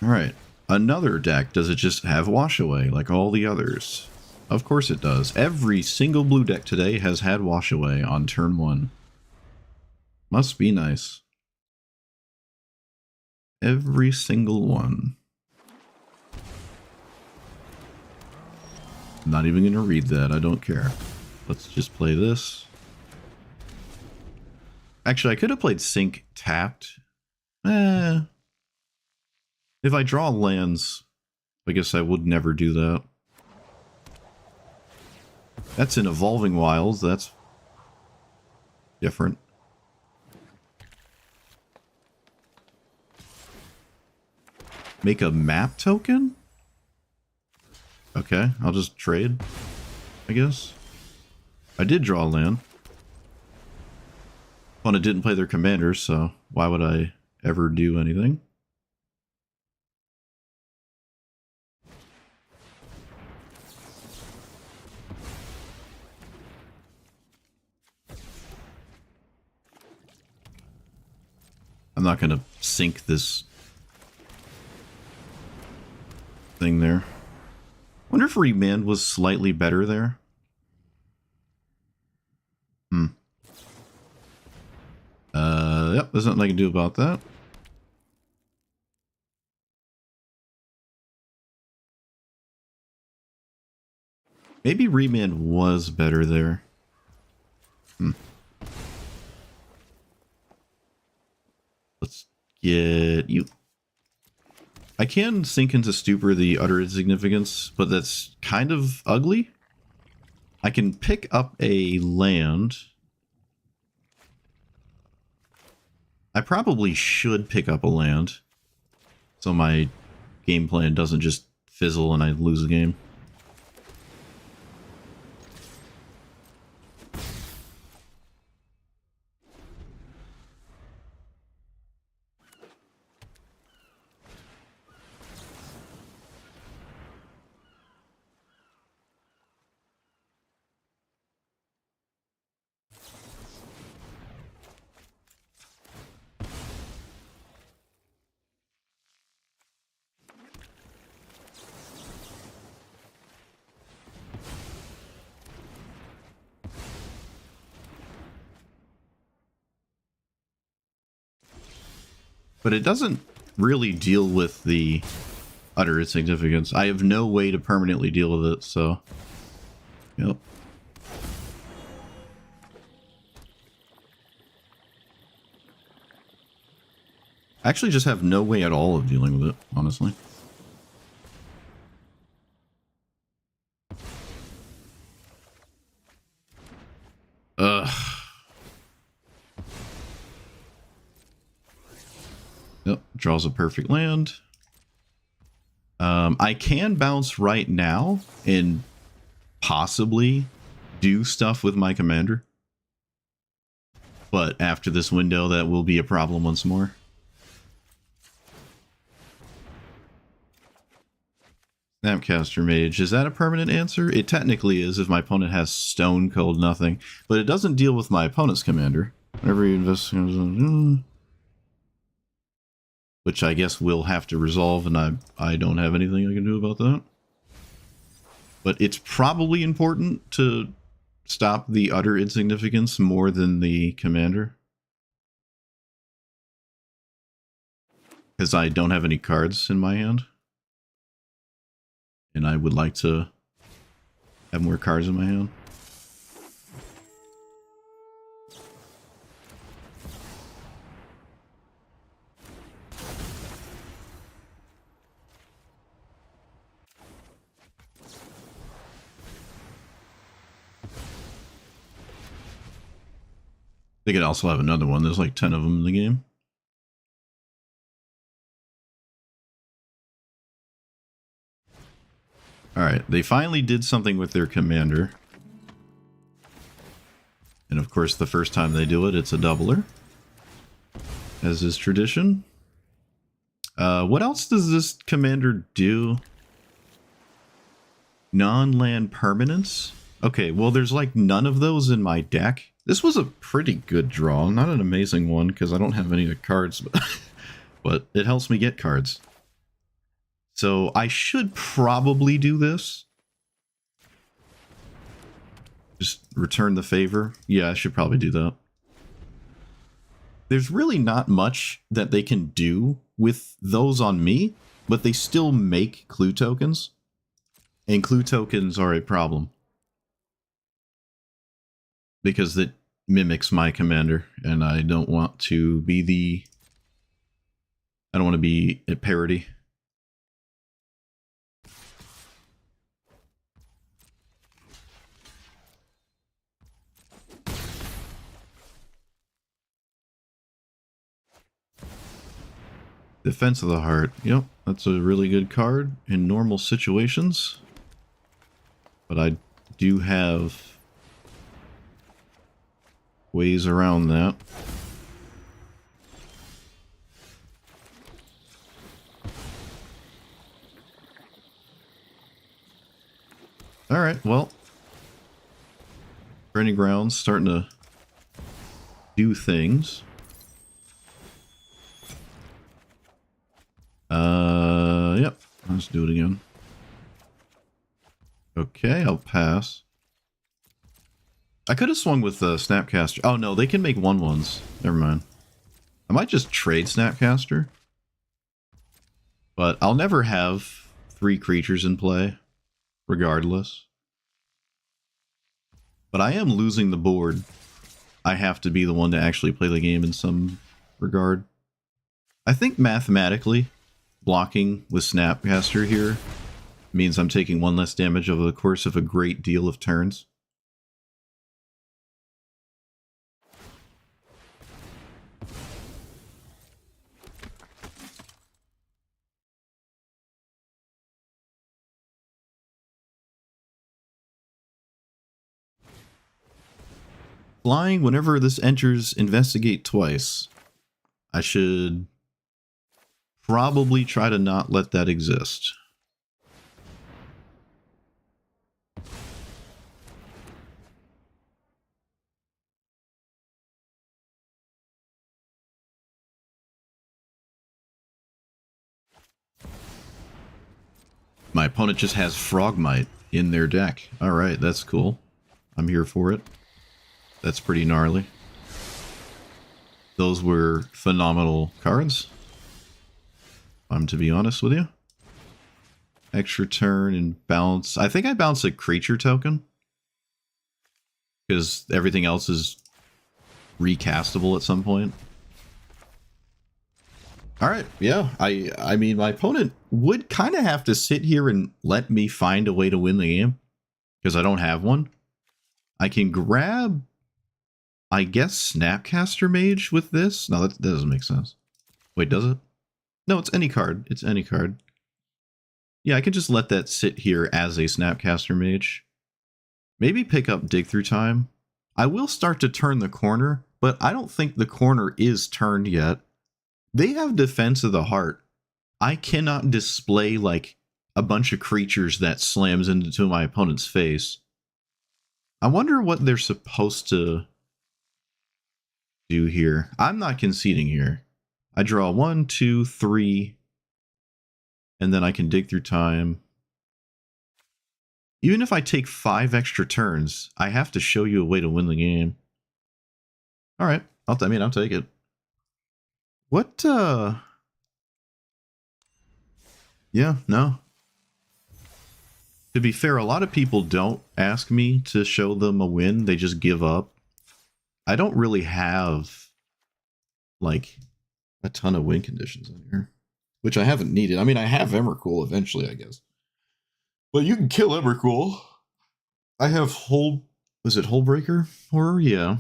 Alright. Another deck. Does it just have Wash Away like all the others? Of course it does. Every single blue deck today has had Wash Away on turn 1. Must be nice. Every single one. I'm not even going to read that. I don't care. Let's just play this. Actually, I could have played Sync tapped. If I draw lands, I guess I would never do that. That's in Evolving Wilds. That's different. Make a map token? Okay, I'll just trade, I guess. I did draw a land. Well, it didn't play their commanders, so why would I ever do anything? I'm not going to sink this thing there. Wonder if Remand was slightly better there. Yep, there's nothing I can do about that. Maybe Remand was better there. Let's get you. I can sink into Stupor the Utter Insignificance, but that's kind of ugly. I can pick up a land. I probably should pick up a land, so my game plan doesn't just fizzle and I lose the game. But it doesn't really deal with the Utter Insignificance. I have no way to permanently deal with it, so... Yep. I actually just have no way at all of dealing with it, honestly. Ugh. draws a perfect land. I can bounce right now and possibly do stuff with my commander. But after this window, that will be a problem once more. Snapcaster Mage, is that a permanent answer? It technically is if my opponent has Stone Cold nothing, but it doesn't deal with my opponent's commander. Whenever you invest, which I guess we'll have to resolve, and I don't have anything I can do about that. But it's probably important to stop the utter insignificance more than the commander. Because I don't have any cards in my hand. And I would like to have more cards in my hand. They could also have another one. There's like 10 of them in the game. Alright, they finally did something with their commander. And of course, the first time they do it, it's a doubler. As is tradition. What else does this commander do? Non-land permanents? Okay, well there's like none of those in my deck. This was a pretty good draw. Not an amazing one, because I don't have any of the cards, but it helps me get cards. So I should probably do this. Just return the favor. Yeah, I should probably do that. There's really not much that they can do with those on me, but they still make clue tokens. And clue tokens are a problem. Because it mimics my commander, and I don't want to be the... I don't want to be a parody. Defense of the Heart. Yep, that's a really good card in normal situations. But I do have ways around that. Alright, well. Burning Ground's starting to do things. Yep. Let's do it again. Okay, I'll pass. I could have swung with the Snapcaster. Oh no, they can make 1/1s. Never mind. I might just trade Snapcaster. But I'll never have 3 creatures in play, regardless. But I am losing the board. I have to be the one to actually play the game in some regard. I think mathematically, blocking with Snapcaster here means I'm taking 1 less damage over the course of a great deal of turns. Flying, whenever this enters investigate twice. I should probably try to not let that exist. My opponent just has Frogmite in their deck. Alright, that's cool. I'm here for it. That's pretty gnarly. Those were phenomenal cards. I'm to be honest with you. Extra turn and bounce. I think I bounce a creature token. Because everything else is recastable at some point. Alright, yeah. I mean, my opponent would kind of have to sit here and let me find a way to win the game. Because I don't have one. I can grab, I guess, Snapcaster Mage with this. No, that doesn't make sense. Wait, does it? No, it's any card. It's any card. Yeah, I could just let that sit here as a Snapcaster Mage. Maybe pick up Dig Through Time. I will start to turn the corner, but I don't think the corner is turned yet. They have Defense of the Heart. I cannot display like a bunch of creatures that slams into my opponent's face. I wonder what they're supposed to do here. I'm not conceding here. I draw 1, 2, 3, and then I can Dig Through Time. Even if I take 5 extra turns, I have to show you a way to win the game. All right, I'll take it. What? Yeah, no. To be fair, a lot of people don't ask me to show them a win. They just give up. I don't really have like a ton of win conditions in here, which I haven't needed. I mean, I have Emrakul eventually, I guess. But you can kill Emrakul. I have was it Hullbreaker Horror? Yeah.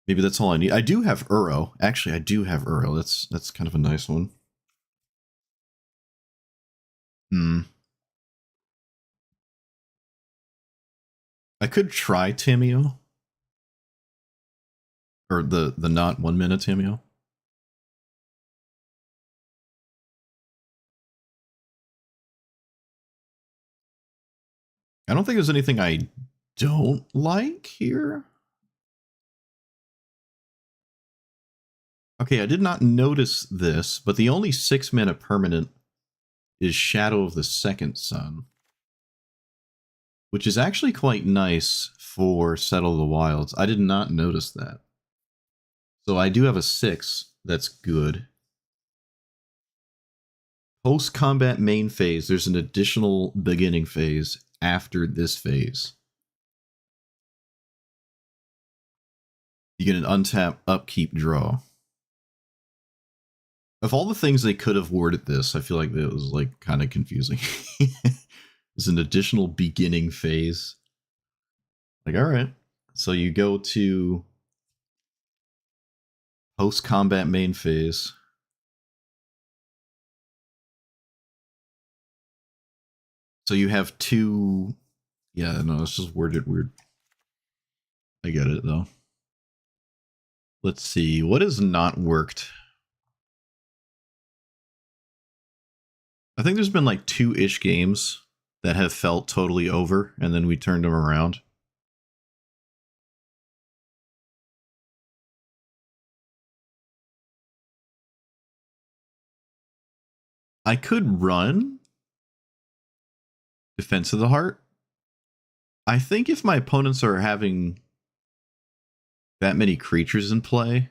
Maybe that's all I need. I do have Uro. Actually, I do have Uro. That's kind of a nice one. I could try Tamiyo. Or the not 1 minute Tamiyo. I don't think there's anything I don't like here. Okay, I did not notice this, but the only 6 mana permanent is Shadow of the Second Sun, which is actually quite nice for Settle the Wilds. I did not notice that. So I do have a 6 that's good. Post-combat main phase, there's an additional beginning phase after this phase. You get an untap, upkeep, draw. Of all the things they could have worded this, I feel like it was like kind of confusing. There's an additional beginning phase. Like, all right. So you go to post-combat main phase. So you have 2... Yeah, no, it's just worded weird. I get it, though. Let's see. What has not worked? I think there's been like 2-ish games that have felt totally over, and then we turned them around. I could run Defense of the Heart. I think if my opponents are having that many creatures in play,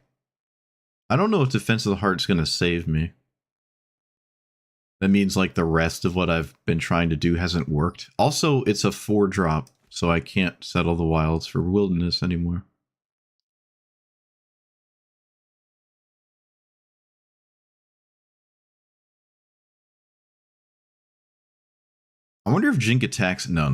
I don't know if Defense of the Heart is going to save me. That means like the rest of what I've been trying to do hasn't worked. Also, it's a 4-drop, so I can't Settle the Wilds for Wilderness anymore. I wonder if Jink attacks... No.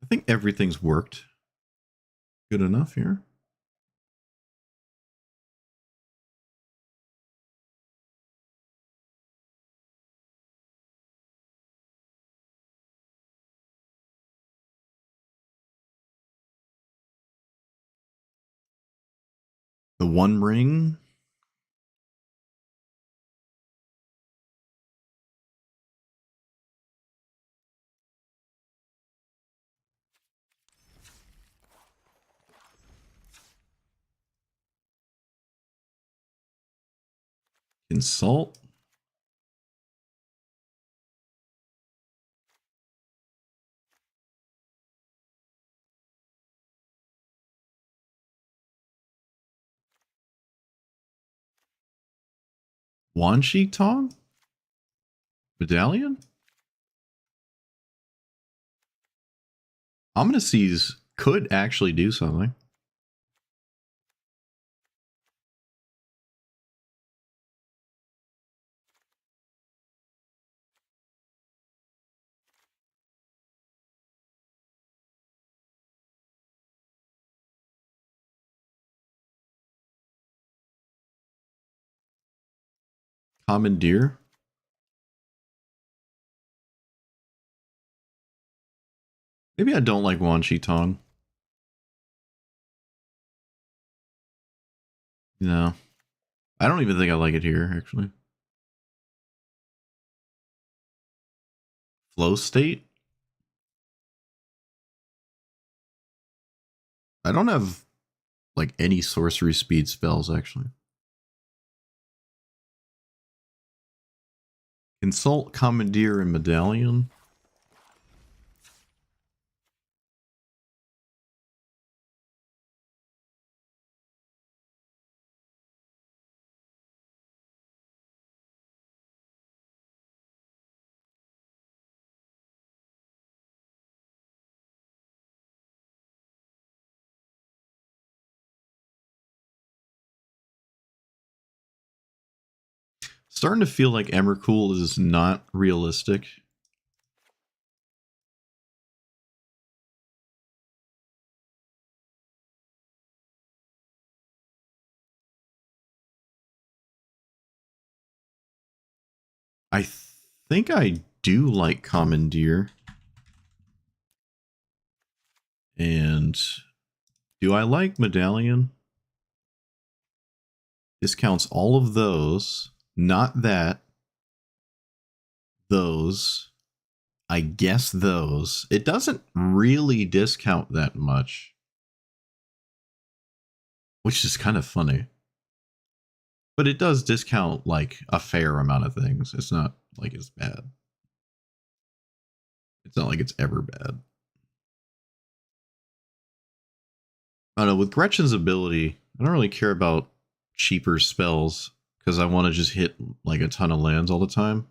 I think everything's worked good enough here. The One Ring. Consult. Wan Shi Tong? Medallion? Omnises could actually do something. Commandeer. Maybe I don't like Wan Shi Tong. No. I don't even think I like it here, actually. Flow State? I don't have, like, any sorcery speed spells, actually. Consult, Commandeer, and Medallion. Starting to feel like Emrakul is not realistic. I think I do like Commandeer. And do I like Medallion? Discounts all of those. Not that. Those. I guess those. It doesn't really discount that much. Which is kind of funny. But it does discount, like, a fair amount of things. It's not like it's bad. It's not like it's ever bad. I don't know, with Gretchen's ability, I don't really care about cheaper spells, because I want to just hit, like, a ton of lands all the time.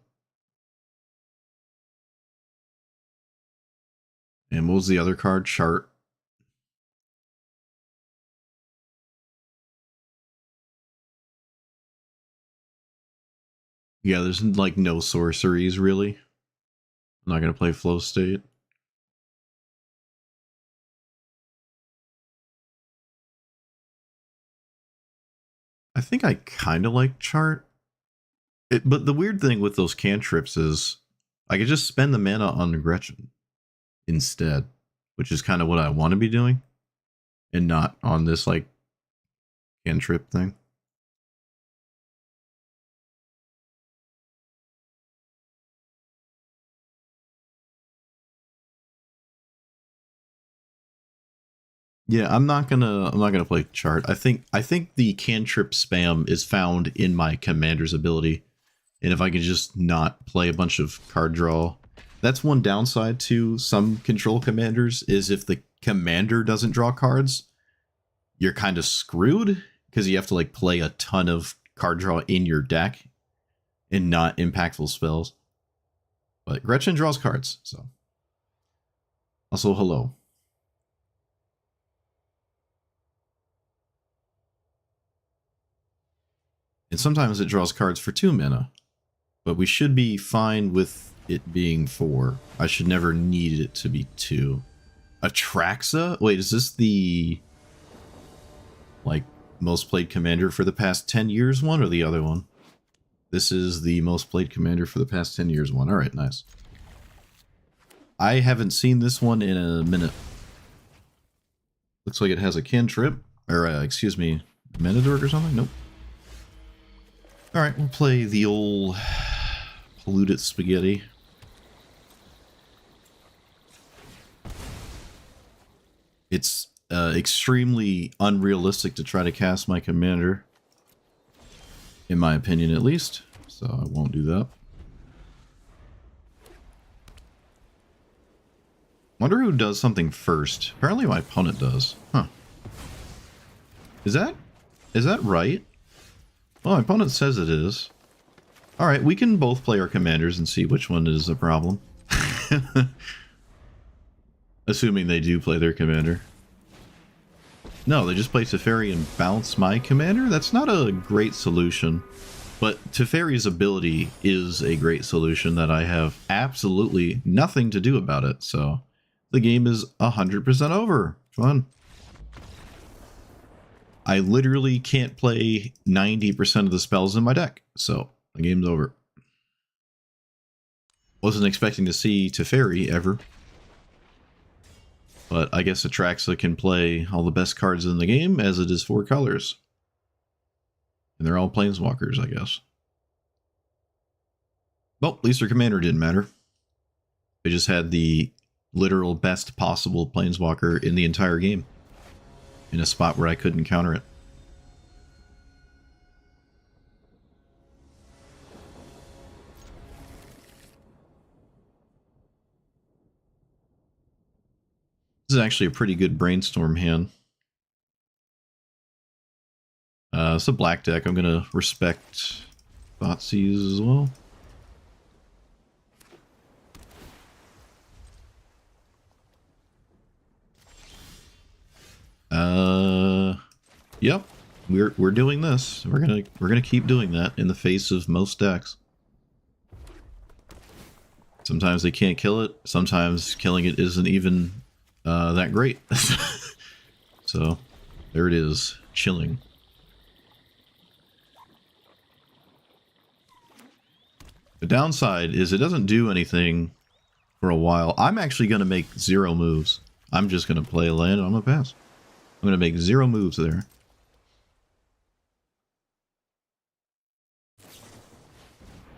And what was the other card? Chart. Yeah, there's, like, no sorceries, really. I'm not going to play Flow State. I think I kind of like Chart. But the weird thing with those cantrips is I could just spend the mana on Gretchen instead, which is kind of what I want to be doing, and not on this, like, cantrip thing. Yeah, I'm not gonna play Chart. I think the cantrip spam is found in my commander's ability. And if I can just not play a bunch of card draw, that's one downside to some control commanders, is if the commander doesn't draw cards, you're kind of screwed, because you have to, like, play a ton of card draw in your deck and not impactful spells. But Gretchen draws cards, so. Also, hello. And sometimes it draws cards for 2 mana. But we should be fine with it being 4. I should never need it to be 2. Atraxa? Wait, is this the, like, most played commander for the past 10 years one, or the other one? This is the most played commander for the past 10 years one. Alright, nice. I haven't seen this one in a minute. Looks like it has a cantrip. Or, excuse me, Menadork or something? Nope. Alright, we'll play the old polluted spaghetti. It's extremely unrealistic to try to cast my commander. In my opinion, at least. So I won't do that. Wonder who does something first. Apparently my opponent does. Huh. Is that right? Well, my opponent says it is. Alright, we can both play our commanders and see which one is a problem. Assuming they do play their commander. No, they just play Teferi and bounce my commander? That's not a great solution. But Teferi's ability is a great solution that I have absolutely nothing to do about it, so the game is 100% over. Fun. I literally can't play 90% of the spells in my deck, so The game's over. Wasn't expecting to see Teferi ever. But I guess Atraxa can play all the best cards in the game, as it is 4 colors. And they're all Planeswalkers, I guess. Well, at least their commander didn't matter. They just had the literal best possible Planeswalker in the entire game. In a spot where I couldn't counter it. This is actually a pretty good brainstorm hand. It's a black deck. I'm going to respect Thoughtseize as well. Yep. We're doing this. We're gonna keep doing that in the face of most decks. Sometimes they can't kill it. Sometimes killing it isn't even that great. So there it is, chilling. The downside is it doesn't do anything for a while. I'm actually going to make 0 moves. I'm just going to play a land and I'm going to pass. I'm going to make 0 moves there.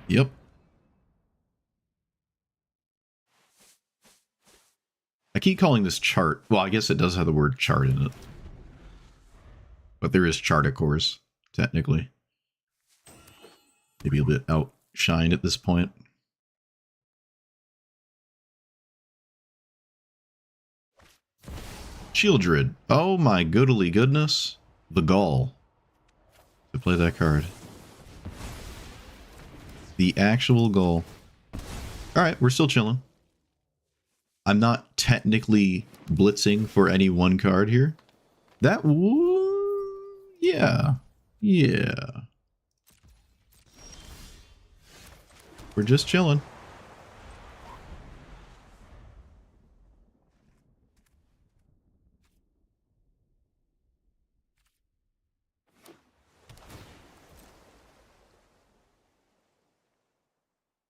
Yep. I keep calling this chart. Well, I guess it does have the word chart in it. But there is chart, of course, technically. Maybe a bit outshined at this point. Shieldred. Oh my goodly goodness. The gall to play that card. The actual gall. Alright, we're still chilling. I'm not technically blitzing for any one card here. That yeah. Yeah. We're just chilling.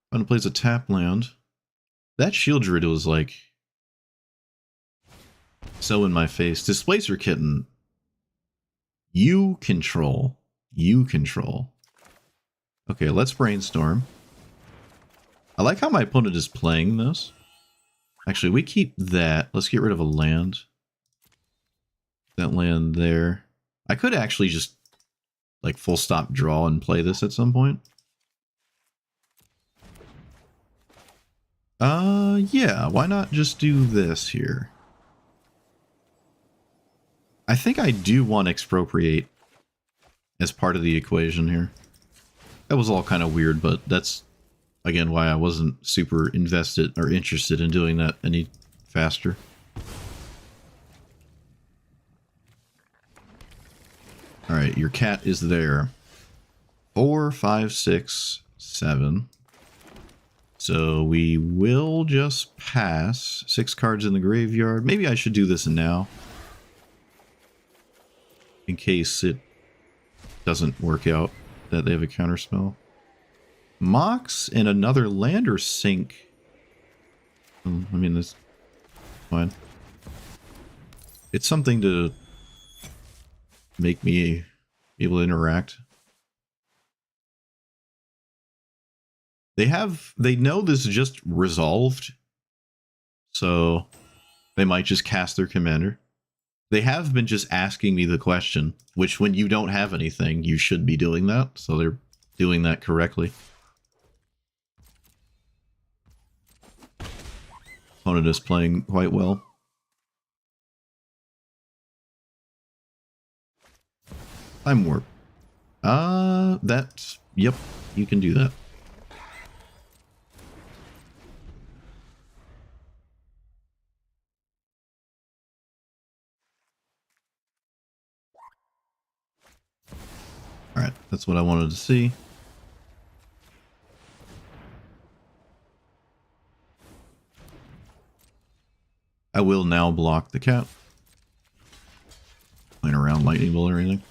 When it plays a tap land, that Shieldred was like so in my face. Displacer Kitten. You control. You control. Okay, let's brainstorm. I like how my opponent is playing this. Actually, we keep that. Let's get rid of a land. That land there. I could actually just like full stop draw and play this at some point. Yeah, why not just do this here? I think I do want to expropriate as part of the equation here. That was all kind of weird, but that's, again, why I wasn't super invested or interested in doing that any faster. Alright, your cat is there. 4, 5, 6, 7. So we will just pass 6 cards in the graveyard. Maybe I should do this now, in case it doesn't work out that they have a counterspell. Mox and another land or sink? I mean, this fine. It's something to make me able to interact. They know this is just resolved, so they might just cast their commander. They have been just asking me the question, which when you don't have anything, you should be doing that, so they're doing that correctly. Opponent is playing quite well. Time warp. That's, yep, you can do that. Alright, that's what I wanted to see. I will now block the cat. Playing around lightning bolt or anything.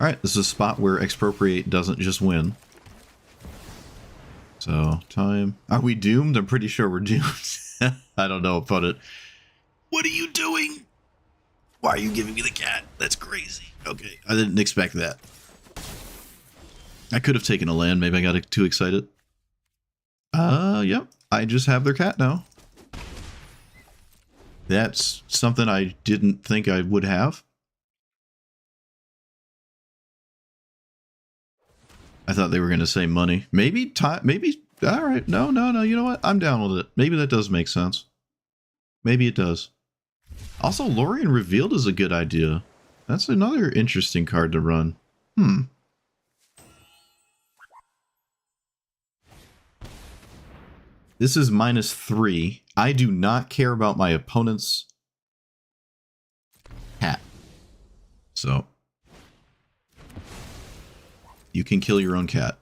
Alright, this is a spot where Expropriate doesn't just win. So, time. Are we doomed? I'm pretty sure we're doomed. I don't know about it. What are you doing? Why are you giving me the cat? That's crazy. Okay, I didn't expect that. I could have taken a land. Maybe I got too excited. Yep. I just have their cat now. That's something I didn't think I would have. I thought they were going to say money. Maybe time. Maybe. All right. No. You know what? I'm down with it. Maybe that does make sense. Maybe it does. Also, Lorien Revealed is a good idea. That's another interesting card to run. This is -3. I do not care about my opponent's cat. So, you can kill your own cat.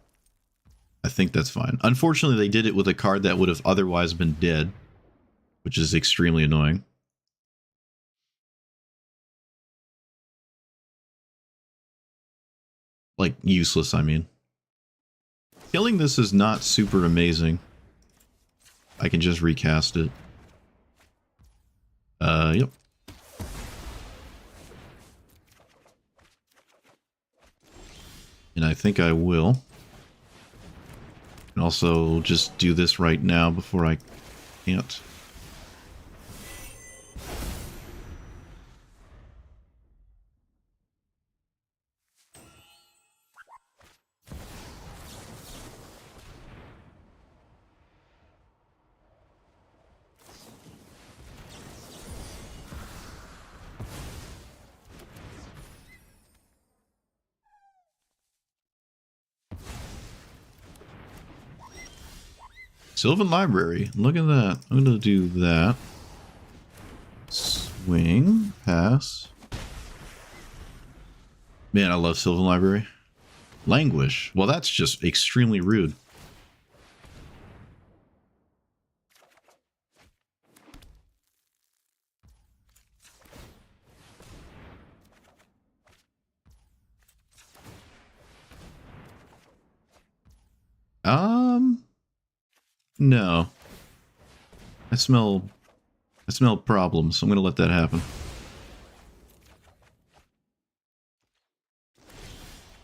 I think that's fine. Unfortunately, they did it with a card that would have otherwise been dead, which is extremely annoying. Like, useless, I mean. Killing this is not super amazing. I can just recast it. Yep. And I think I will. And also just do this right now before I can't. Sylvan Library. Look at that. I'm going to do that. Swing. Pass. Man, I love Sylvan Library. Languish. Well, that's just extremely rude. No. I smell problems. I'm gonna let that happen.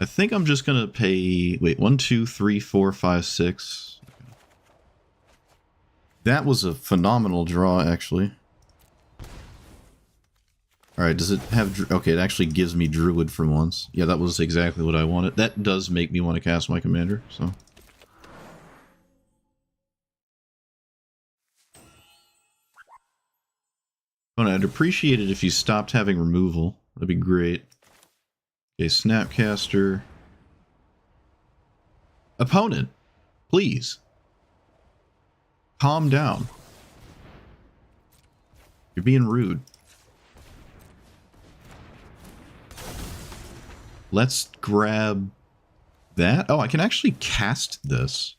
I think I'm just gonna pay. Wait, 1, 2, 3, 4, 5, 6. That was a phenomenal draw, actually. Alright, does it have... Okay, it actually gives me Druid for once. Yeah, that was exactly what I wanted. That does make me want to cast my commander, so... Oh, I'd appreciate it if you stopped having removal. That'd be great. Okay, Snapcaster. Opponent, please. Calm down. You're being rude. Let's grab that. Oh, I can actually cast this.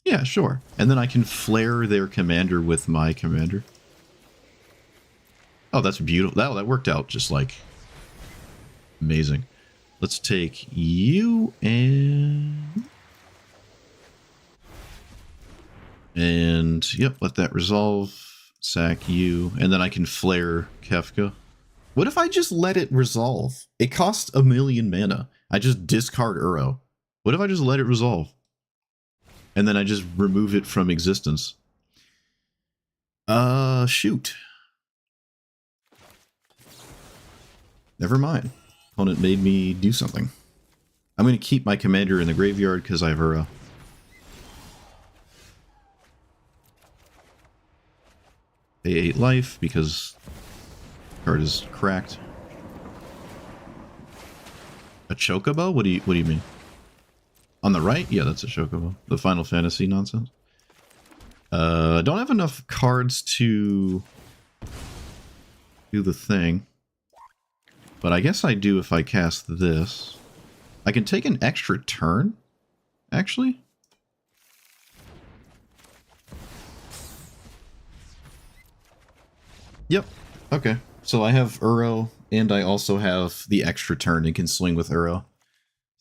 Yeah, sure. And then I can flare their commander with my commander. Oh, that's beautiful. That worked out just like amazing. Let's take you and yep, let that resolve. Sack you, and then I can flare Kefka. What if I just let it resolve? It costs 1,000,000 mana. I just discard Uro. What if I just let it resolve? And then I just remove it from existence. Shoot. Never mind. Opponent made me do something. I'm going to keep my commander in the graveyard because I have Uro. Pay 8 life because the card is cracked. A chocobo? What do you mean? On the right? Yeah, that's a chocobo. The Final Fantasy nonsense. I don't have enough cards to do the thing. But I guess I do if I cast this. I can take an extra turn, actually. Yep. Okay. So I have Uro, and I also have the extra turn and can swing with Uro.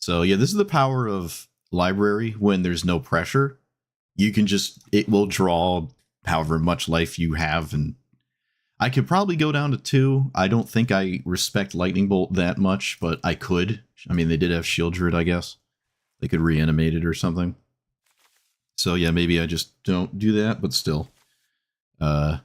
So yeah, this is the power of library when there's no pressure. You can just, it will draw however much life you have, and I could probably go down to 2. I don't think I respect Lightning Bolt that much, but I could. I mean, they did have Shield Druid, I guess. They could reanimate it or something. So yeah, maybe I just don't do that, but still. I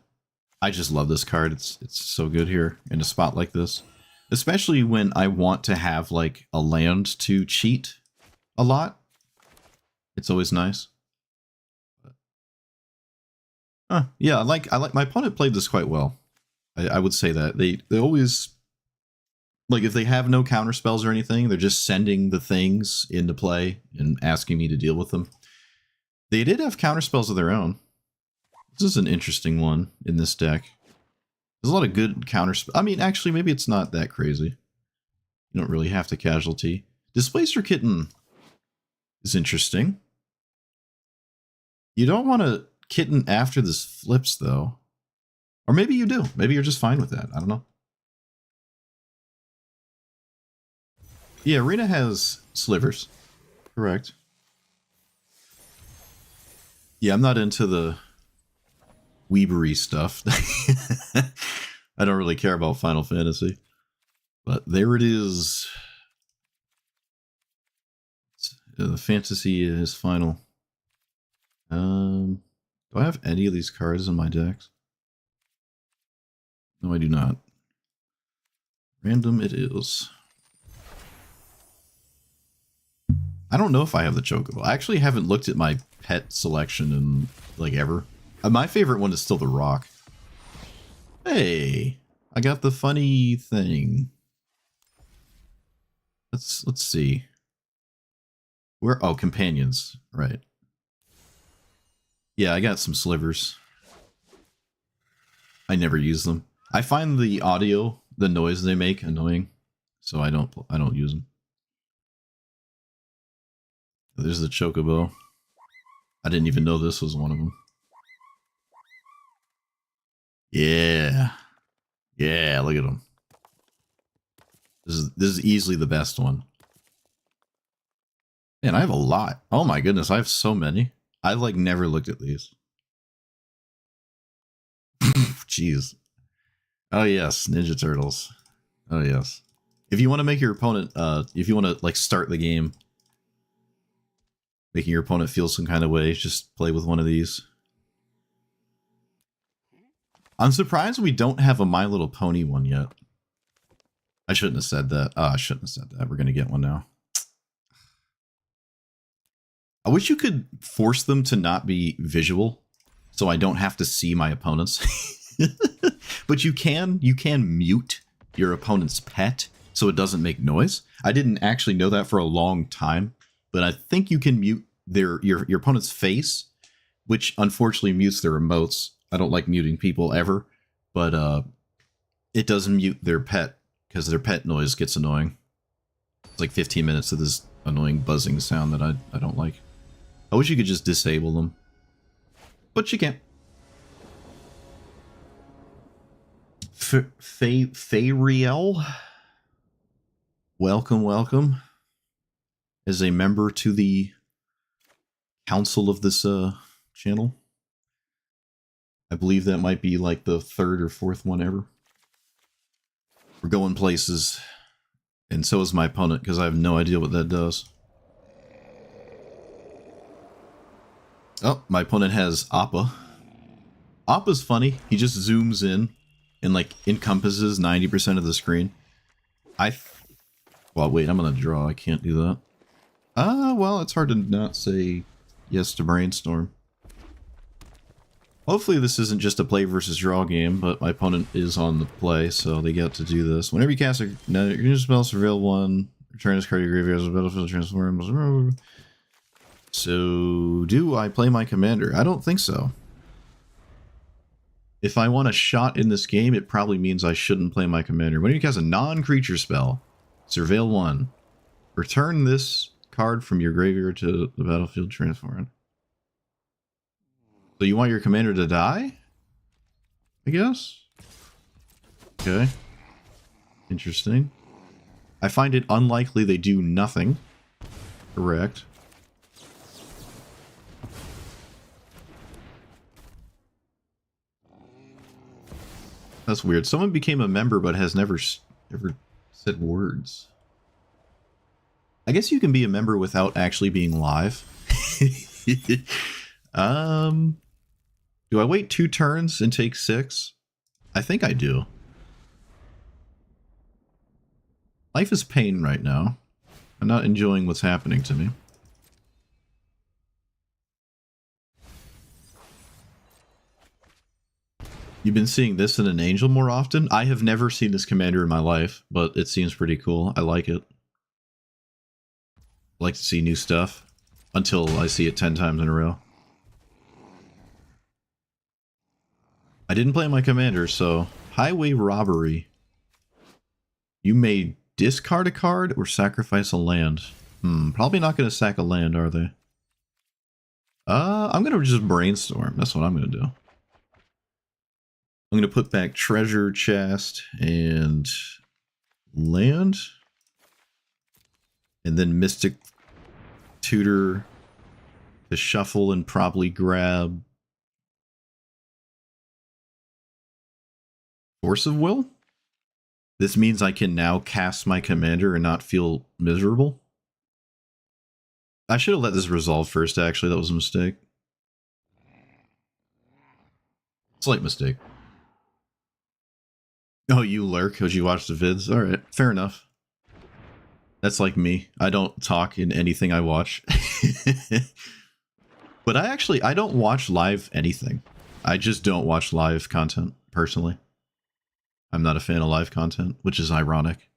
just love this card. It's so good here in a spot like this. Especially when I want to have like a land to cheat a lot. It's always nice. Yeah, I like my opponent played this quite well. I would say that. They always, like, if they have no counter spells or anything, they're just sending the things into play and asking me to deal with them. They did have counter spells of their own. This is an interesting one in this deck. There's a lot of good counter spells. I mean, actually, maybe it's not that crazy. You don't really have to casualty. Displacer Kitten is interesting. You don't want to Kitten after this flips, though. Or maybe you do. Maybe you're just fine with that. I don't know. Yeah, Arena has slivers. Correct. Yeah, I'm not into the weebery stuff. I don't really care about Final Fantasy. But there it is. The fantasy is final. Do I have any of these cards in my decks? No, I do not. Random it is. I don't know if I have the Chocobo. I actually haven't looked at my pet selection in, like, ever. My favorite one is still the Rock. Hey, I got the funny thing. Let's see. Where? Oh, companions. Right. Yeah, I got some slivers. I never use them. I find the audio, the noise they make, annoying, so I don't use them. There's the Chocobo. I didn't even know this was one of them. Yeah. Yeah, look at them. This is easily the best one. Man, I have a lot. Oh my goodness, I have so many. I've like never looked at these. Jeez. Oh yes, Ninja Turtles. Oh yes. If you want to make your opponent, if you want to like start the game, making your opponent feel some kind of way, just play with one of these. I'm surprised we don't have a My Little Pony one yet. I shouldn't have said that. I shouldn't have said that. We're gonna get one now. I wish you could force them to not be visual, so I don't have to see my opponents. But you can mute your opponent's pet so it doesn't make noise. I didn't actually know that for a long time, but I think you can mute your opponent's face, which unfortunately mutes their emotes. I don't like muting people ever, but it doesn't mute their pet because their pet noise gets annoying. It's like 15 minutes of this annoying buzzing sound that I don't like. I wish you could just disable them, but you can't. Fariel, welcome as a member to the council of this channel. I believe that might be like the 3rd or 4th one ever. We're going places, and so is my opponent because I have no idea what that does. Oh, my opponent has Appa. Appa's funny. He just zooms in and like encompasses 90% of the screen. Well, wait, I'm gonna draw. I can't do that. Well, it's hard to not say yes to Brainstorm. Hopefully this isn't just a play versus draw game, but my opponent is on the play, so they get to do this. Whenever you cast a... Now, you're gonna spell Surveil 1, return this card to your graveyard as a battlefield transform. So, do I play my commander? I don't think so. If I want a shot in this game, it probably means I shouldn't play my commander. When you cast a non-creature spell, Surveil 1, return this card from your graveyard to the battlefield transform. So you want your commander to die? I guess? Okay. Interesting. I find it unlikely they do nothing, Correct. That's weird. Someone became a member but has never ever said words. I guess you can be a member without actually being live. Do I wait 2 turns and take 6? I think I do. Life is pain right now. I'm not enjoying what's happening to me. You've been seeing this in an angel more often? I have never seen this commander in my life, but it seems pretty cool. I like it. I like to see new stuff until I see it 10 times in a row. I didn't play my commander, so highway robbery. You may discard a card or sacrifice a land. Probably not going to sack a land, are they? I'm going to just brainstorm. That's what I'm going to do. I'm going to put back treasure chest and land. And then Mystic Tutor to shuffle and probably grab Force of Will. This means I can now cast my commander and not feel miserable. I should have let this resolve first, actually. That was a mistake. Slight mistake. Oh, you lurk because you watch the vids? Alright, fair enough. That's like me. I don't talk in anything I watch. But I don't watch live anything. I just don't watch live content, personally. I'm not a fan of live content, which is ironic.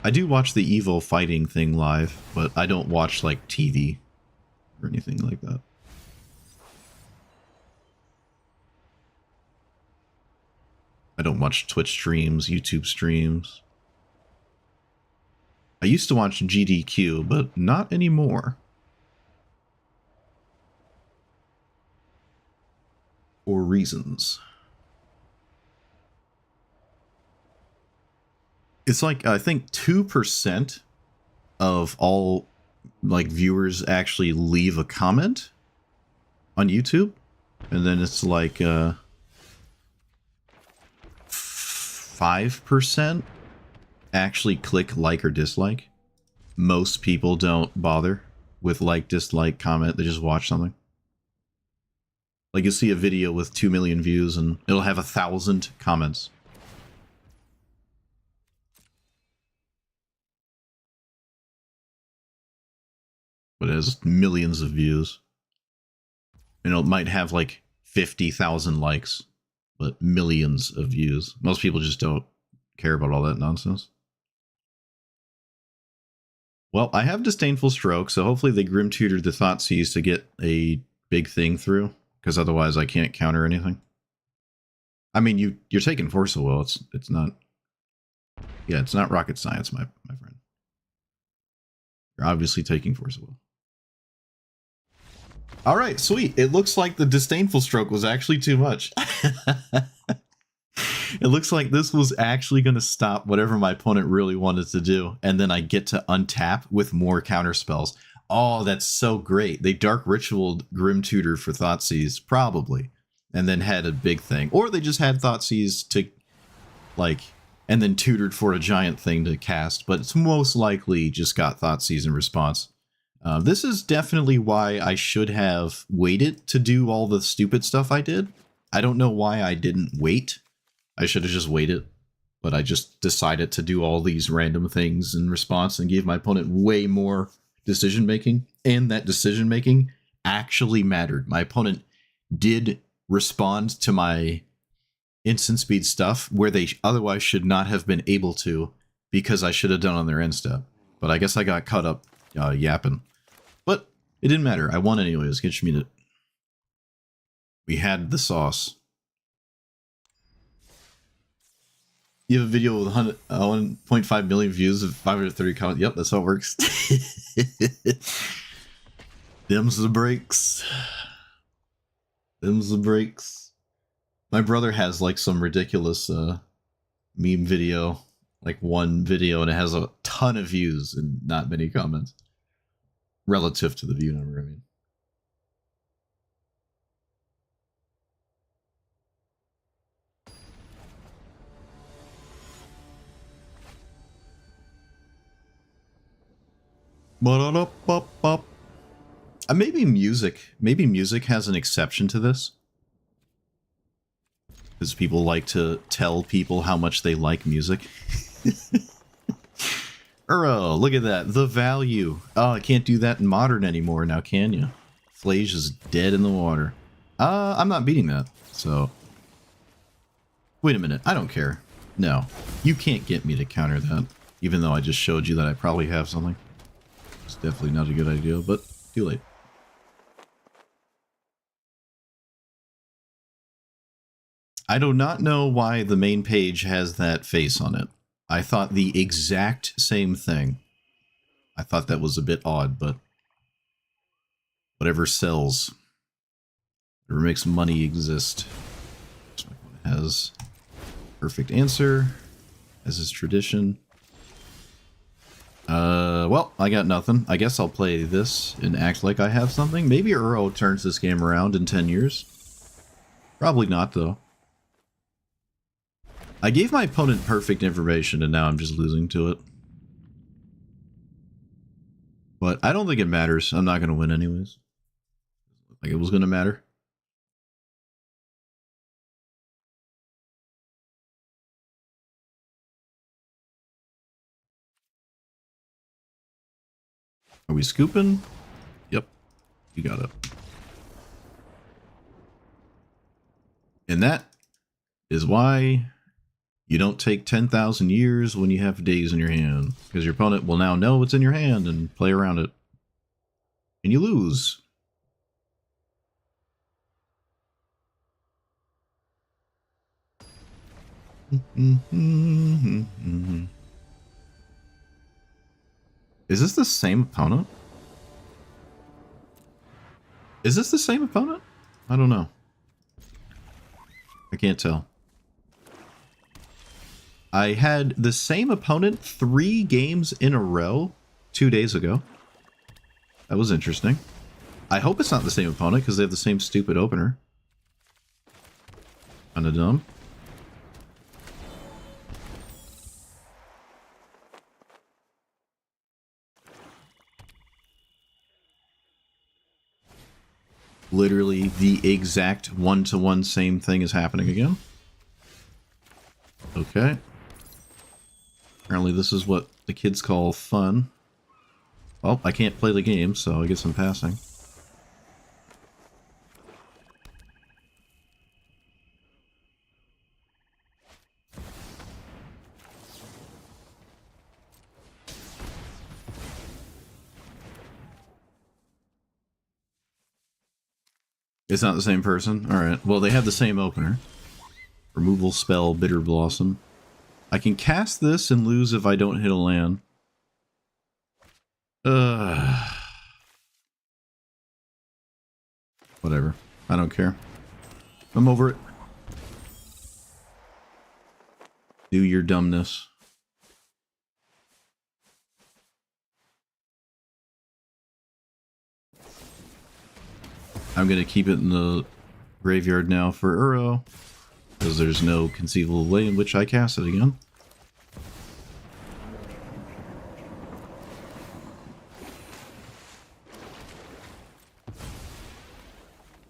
I do watch the Evo fighting thing live, but I don't watch, like, TV or anything like that. I don't watch Twitch streams, YouTube streams. I used to watch GDQ, but not anymore. For reasons. It's like, I think 2% of all, like, viewers actually leave a comment on YouTube. And then it's like, 5% actually click like or dislike. Most people don't bother with like, dislike, comment. They just watch something. Like, you'll see a video with 2 million views and it'll have 1,000 comments. But it has millions of views. You know, it might have like 50,000 likes, but millions of views. Most people just don't care about all that nonsense. Well, I have Disdainful Stroke, so hopefully they Grim Tutor the Thoughtseize to get a big thing through, because otherwise I can't counter anything. I mean, you're taking Force of Will. It's not. Yeah, it's not rocket science, my friend. You're obviously taking Force of Will. All right, sweet. It looks like the Disdainful Stroke was actually too much. It looks like this was actually going to stop whatever my opponent really wanted to do, and then I get to untap with more counter spells. Oh, that's so great. They Dark Ritualed Grim Tutor for Thoughtseize, probably, and then had a big thing. Or they just had Thoughtseize to, like, and then tutored for a giant thing to cast, but it's most likely just got Thoughtseize in response. This is definitely why I should have waited to do all the stupid stuff I did. I don't know why I didn't wait. I should have just waited, but I just decided to do all these random things in response and gave my opponent way more decision making, and that decision making actually mattered. My opponent did respond to my instant speed stuff where they otherwise should not have been able to, because I should have done on their end step. But I guess I got caught up yapping. But it didn't matter. I won anyways. Get me to. We had the sauce. You have a video with 1.5 million views of 530 comments. Yep, that's how it works. Them's the breaks. Them's the breaks. My brother has like some ridiculous meme video, like one video, and it has a ton ton of views and not many comments. Relative to the view number, I mean. Maybe music has an exception to this. Because people like to tell people how much they like music. Uro, look at that. The value. Oh, I can't do that in modern anymore now, can you? Flage is dead in the water. I'm not beating that, so... Wait a minute, I don't care. No, you can't get me to counter that. Even though I just showed you that I probably have something. It's definitely not a good idea, but too late. I do not know why the main page has that face on it. I thought the exact same thing. I thought that was a bit odd, but whatever sells, whatever makes money exist. This one has perfect answer, as is tradition. Well, I got nothing. I guess I'll play this and act like I have something. Maybe Uro turns this game around in 10 years. Probably not, though. I gave my opponent perfect information, and now I'm just losing to it. But I don't think it matters. I'm not going to win anyways. Like it was going to matter. Are we scooping? Yep. You got it. And that is why you don't take 10,000 years when you have days in your hand. Because your opponent will now know what's in your hand and play around it. And you lose. Is this the same opponent? Is this the same opponent? I don't know. I can't tell. I had the same opponent 3 games in a row 2 days ago. That was interesting. I hope it's not the same opponent because they have the same stupid opener. Kinda dumb. Literally the exact one-to-one same thing is happening again. Okay. Apparently this is what the kids call fun. Well, I can't play the game, so I guess I'm passing. It's not the same person? Alright. Well, they have the same opener. Removal spell, Bitter Blossom. I can cast this and lose if I don't hit a land. Whatever. I don't care. I'm over it. Do your dumbness. I'm gonna keep it in the graveyard now for Uro, because there's no conceivable way in which I cast it again.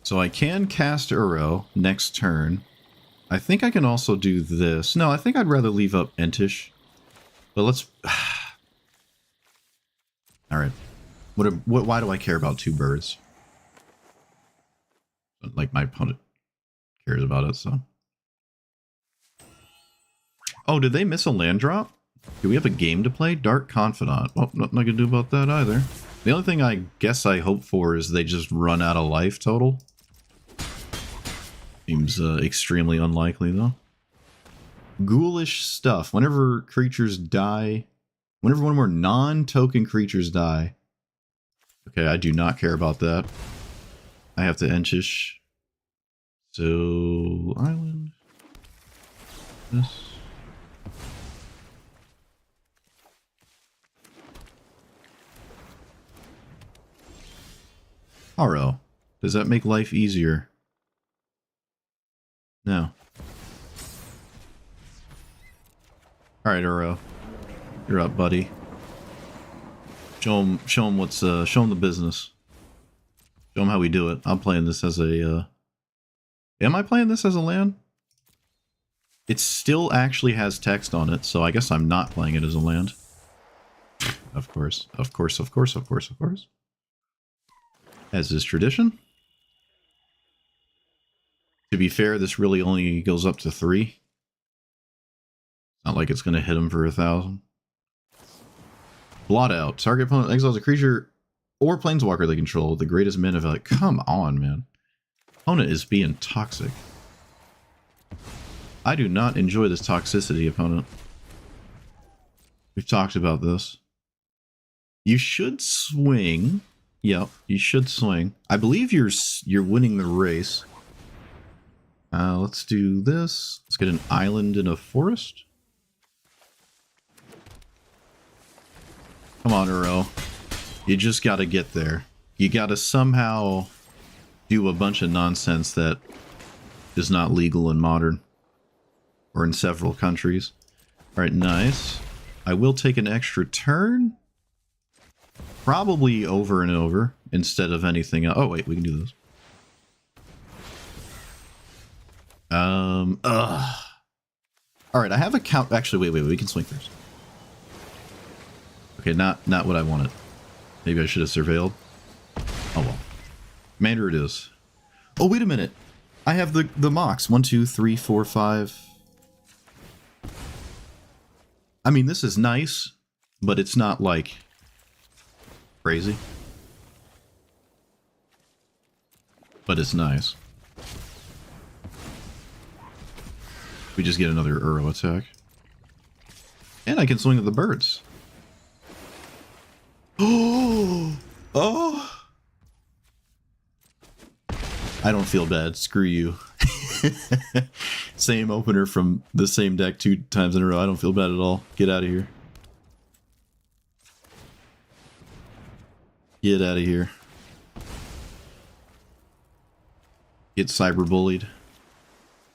So I can cast Uro next turn. I think I can also do this. No, I think I'd rather leave up Entish. But let's... Alright. Why do I care about 2 birds? Like, my opponent cares about it, so... Oh, did they miss a land drop? Do we have a game to play? Dark Confidant. Well, nothing I can do about that either. The only thing I guess I hope for is they just run out of life total. Seems extremely unlikely, though. Ghoulish stuff. Whenever creatures die... Whenever one of more non-token creatures die... Okay, I do not care about that. I have to Entish. So... Island. This. Aro. Does that make life easier? No. Alright, Uro. You're up, buddy. Show him what's, show him the business. Show him how we do it. I'm playing this as a, am I playing this as a land? It still actually has text on it, so I guess I'm not playing it as a land. Of course, of course, of course, of course, of course. As is tradition. To be fair, this really only goes up to 3. Not like it's going to hit him for 1,000. Blot out. Target opponent exiles a creature or planeswalker they control with the greatest mana value. Come on, man. Opponent is being toxic. I do not enjoy this toxicity, opponent. We've talked about this. You should swing. Yep, you should swing. I believe you're winning the race. Let's do this. Let's get an island and a forest. Come on, Uro. You just gotta get there. You gotta somehow do a bunch of nonsense that is not legal in Modern. Or in several countries. Alright, nice. I will take an extra turn. Probably over and over, instead of anything else. Oh, wait, we can do this. Alright, I have a count. Actually, wait, we can swing first. Okay, not what I wanted. Maybe I should have surveilled. Oh well. Commander it is. Oh, wait a minute. I have the mocks. 1, 2, 3, 4, 5. I mean, this is nice, but it's not like crazy. But it's nice. We just get another Uro attack. And I can swing at the birds. Oh! Oh! I don't feel bad. Screw you. Same opener from the same deck 2 times in a row. I don't feel bad at all. Get out of here. Get out of here. Get cyberbullied.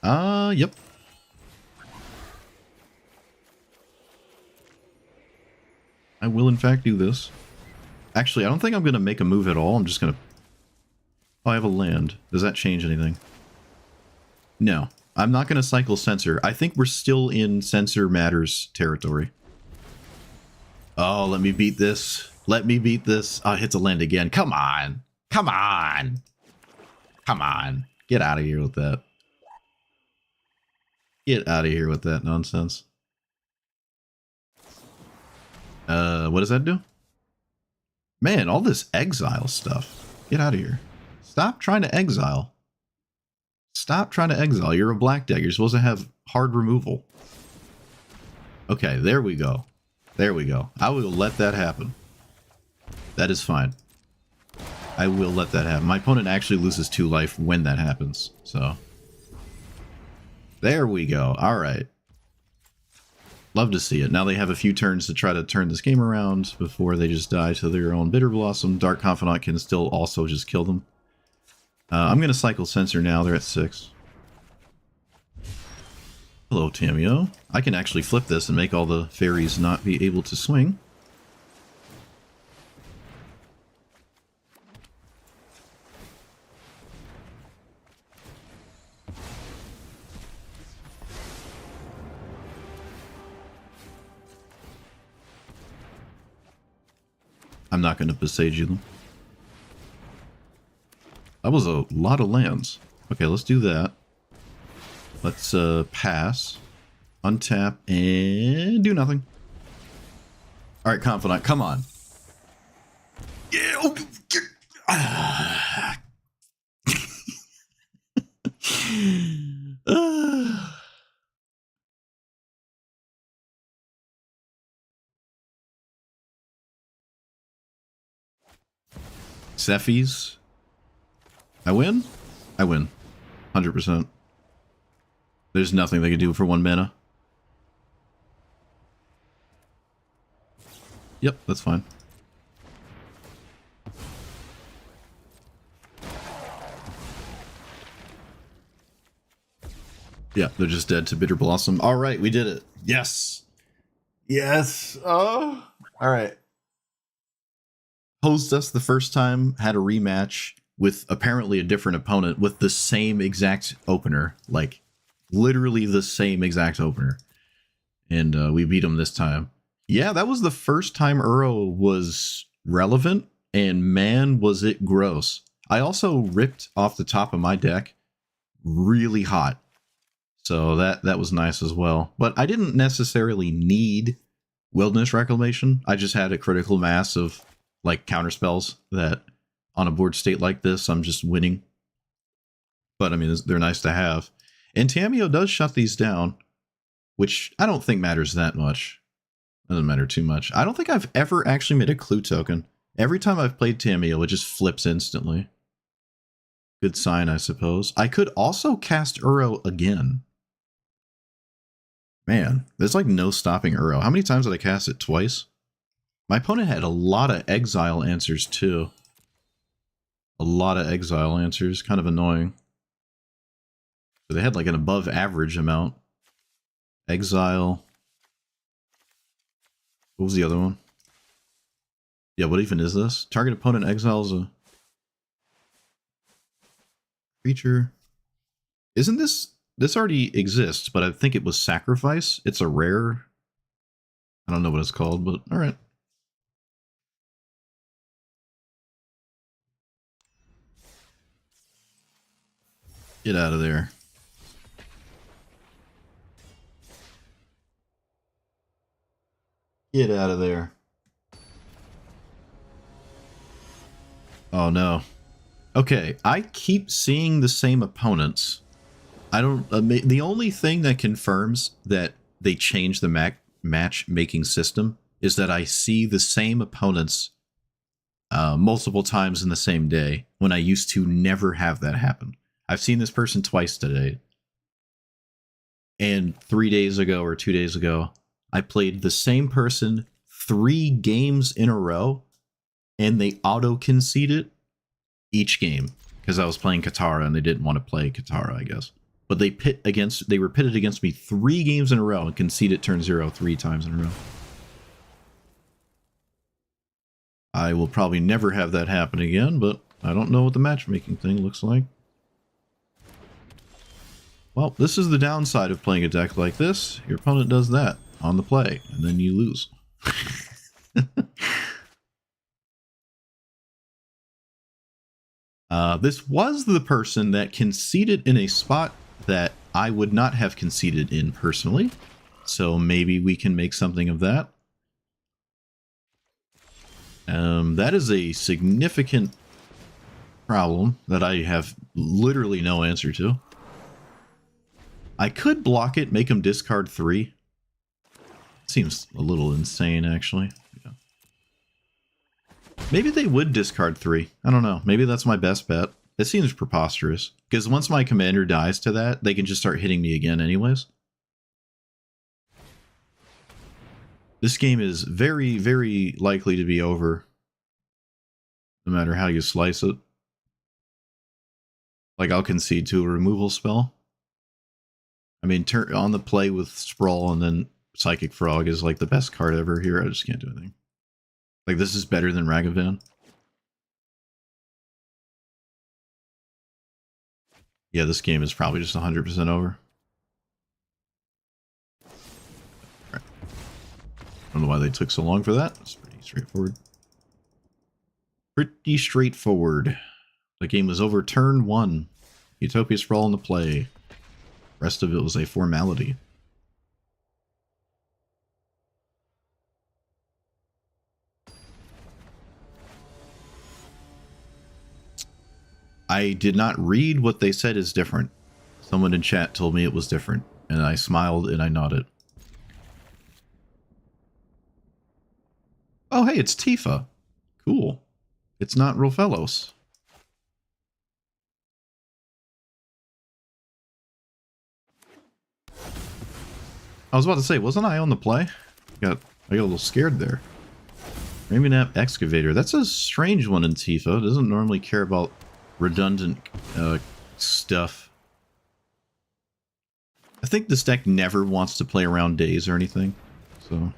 Yep. I will in fact do this. Actually, I don't think I'm going to make a move at all. I'm just going to... Oh, I have a land. Does that change anything? No. I'm not going to cycle Censor. I think we're still in Censor Matters territory. Oh, let me beat this. Let me beat this. Oh, it hits a land again. Come on. Come on. Come on. Get out of here with that. Get out of here with that nonsense. What does that do? Man, all this exile stuff. Get out of here. Stop trying to exile. Stop trying to exile. You're a black deck. You're supposed to have hard removal. Okay, there we go. There we go. I will let that happen. That is fine. I will let that happen. My opponent actually loses 2 life when that happens. So. There we go. Alright. Love to see it. Now they have a few turns to try to turn this game around before they just die to their own Bitter Blossom. Dark Confidant can still also just kill them. I'm going to cycle Censor now. They're at 6. Hello, Tamiyo. I can actually flip this and make all the fairies not be able to swing. I'm not going to besage them. That was a lot of lands. Okay, let's do that. Let's pass, untap, and do nothing. All right, Confidant, come on. Yeah. Cephis. I win? I win. 100%. There's nothing they can do for 1 mana. Yep, that's fine. Yeah, they're just dead to Bitter Blossom. All right, we did it. Yes. Yes. Oh. All right. Posed us the first time, had a rematch with apparently a different opponent with the same exact opener. Like, literally the same exact opener. And we beat him this time. Yeah, that was the first time Uro was relevant, and man, was it gross. I also ripped off the top of my deck really hot. So that was nice as well. But I didn't necessarily need Wilderness Reclamation. I just had a critical mass of like counter spells that on a board state like this, I'm just winning. But I mean, they're nice to have. And Tamiyo does shut these down, which I don't think matters that much. Doesn't matter too much. I don't think I've ever actually made a clue token. Every time I've played Tamiyo, it just flips instantly. Good sign, I suppose. I could also cast Uro again. Man, there's like no stopping Uro. How many times did I cast it? Twice? My opponent had a lot of exile answers too. A lot of exile answers. Kind of annoying. So they had like an above average amount. Exile. What was the other one? Yeah, what even is this? Target opponent exiles a creature. Isn't this... This already exists, but I think it was Sacrifice. It's a rare. I don't know what it's called, but alright. Get out of there. Get out of there. Oh no. Okay, I keep seeing the same opponents. I don't... the only thing that confirms that they changed the matchmaking system is that I see the same opponents multiple times in the same day when I used to never have that happen. I've seen this person twice today. And 3 days ago or 2 days ago, I played the same person 3 games in a row, and they auto-conceded each game because I was playing Katara and they didn't want to play Katara, I guess. But they were pitted against me 3 games in a row and conceded turn 0 3 times in a row. I will probably never have that happen again, but I don't know what the matchmaking thing looks like. Well, this is the downside of playing a deck like this. Your opponent does that on the play, and then you lose. This was the person that conceded in a spot that I would not have conceded in personally. So maybe we can make something of that. That is a significant problem that I have literally no answer to. I could block it, make him discard 3. Seems a little insane, actually. Yeah. Maybe they would discard 3. I don't know. Maybe that's my best bet. It seems preposterous. Because once my commander dies to that, they can just start hitting me again anyways. This game is very, very likely to be over. No matter how you slice it. Like, I'll concede to a removal spell. I mean, on the play with Sprawl and then Psychic Frog is like the best card ever here. I just can't do anything. Like, this is better than Ragavan. Yeah, this game is probably just 100% over. Right. I don't know why they took so long for that. It's pretty straightforward. Pretty straightforward. The game was over turn 1. Utopia Sprawl in the play. Rest of it was a formality. I did not read what they said is different. Someone in chat told me it was different, and I smiled and I nodded. Oh, hey, it's Tifa. Cool. It's not Rofellos. I was about to say, wasn't I on the play? I got a little scared there. Raminap Excavator. That's a strange one in Tifa. It doesn't normally care about redundant stuff. I think this deck never wants to play around days or anything, so...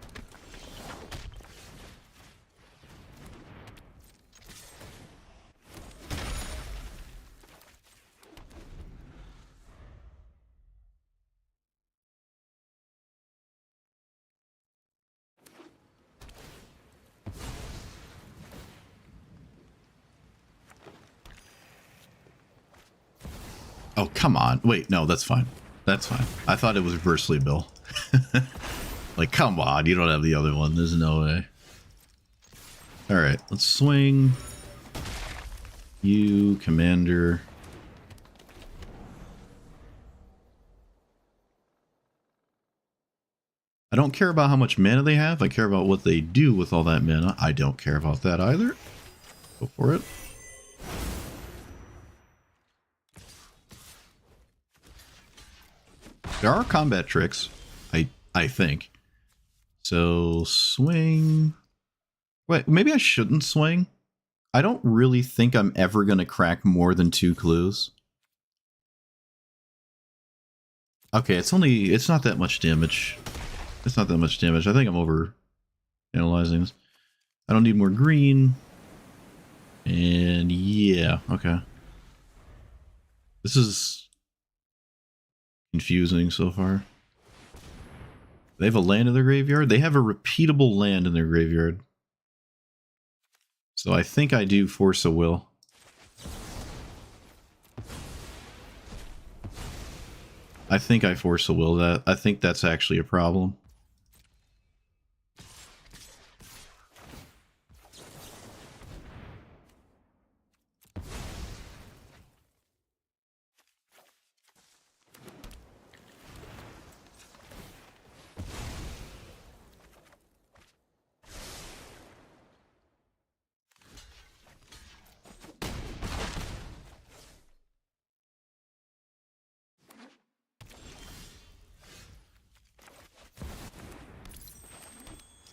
Oh, come on. Wait, no, that's fine. That's fine. I thought it was reverse Bill. Like, come on, you don't have the other one. There's no way. Alright, let's swing. You, Commander. I don't care about how much mana they have. I care about what they do with all that mana. I don't care about that either. Go for it. There are combat tricks, I think. So, swing. Wait, maybe I shouldn't swing. I don't really think I'm ever going to crack more than 2 clues. Okay, it's not that much damage. It's not that much damage. I think I'm over analyzing this. I don't need more green. And yeah, okay. This is confusing so far. They have a land in their graveyard. They have a repeatable land in their graveyard. So I think I do Force a Will. I think I Force a Will that. I think that's actually a problem.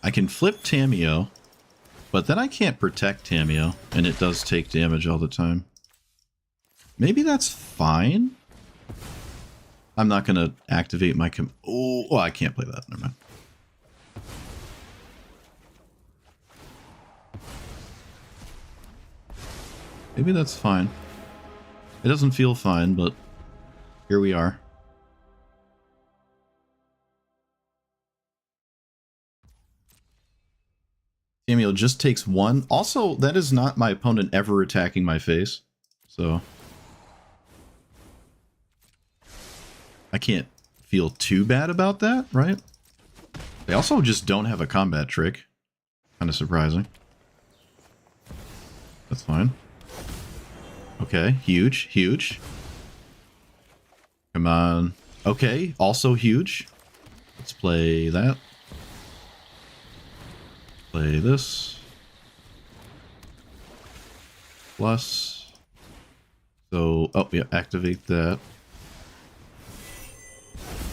I can flip Tamiyo, but then I can't protect Tamiyo, and it does take damage all the time. Maybe that's fine? I'm not going to activate my... Oh, I can't play that. Never mind. Maybe that's fine. It doesn't feel fine, but here we are. Tamiyo just takes 1. Also, that is not my opponent ever attacking my face. So I can't feel too bad about that, right? They also just don't have a combat trick. Kind of surprising. That's fine. Okay, huge, huge. Come on. Okay, also huge. Let's play that. Play this. Plus. So, oh yeah, activate that.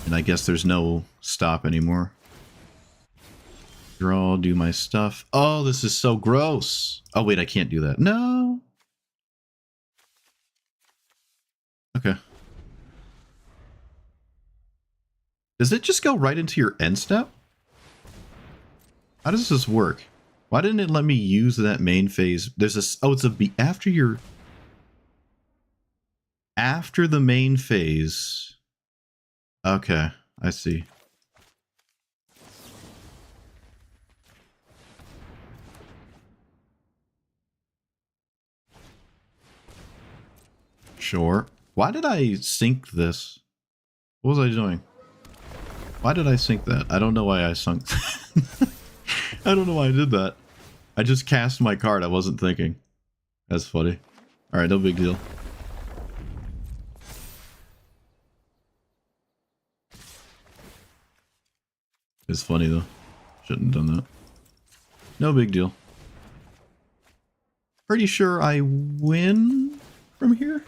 And I guess there's no stop anymore. Draw, do my stuff. Oh, this is so gross. Oh wait, I can't do that. No. Okay. Does it just go right into your end step? How does this work? Why didn't it let me use that main phase? There's a... Oh, it's a... After your... After the main phase... Okay, I see. Sure. Why did I sync this? What was I doing? Why did I sync that? I don't know why I sunk. I don't know why I did that. I just cast my card. I wasn't thinking. That's funny. Alright, no big deal. It's funny though. Shouldn't have done that. No big deal. Pretty sure I win from here?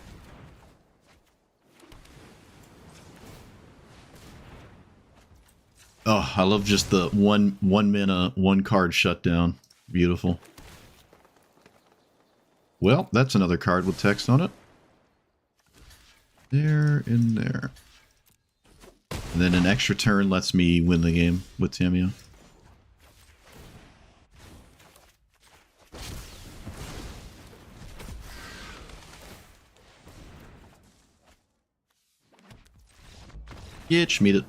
Oh, I love just the one mana, 1 card shutdown. Beautiful. Well, that's another card with text on it. There, in there. And then an extra turn lets me win the game with Tamiyo. Meet it.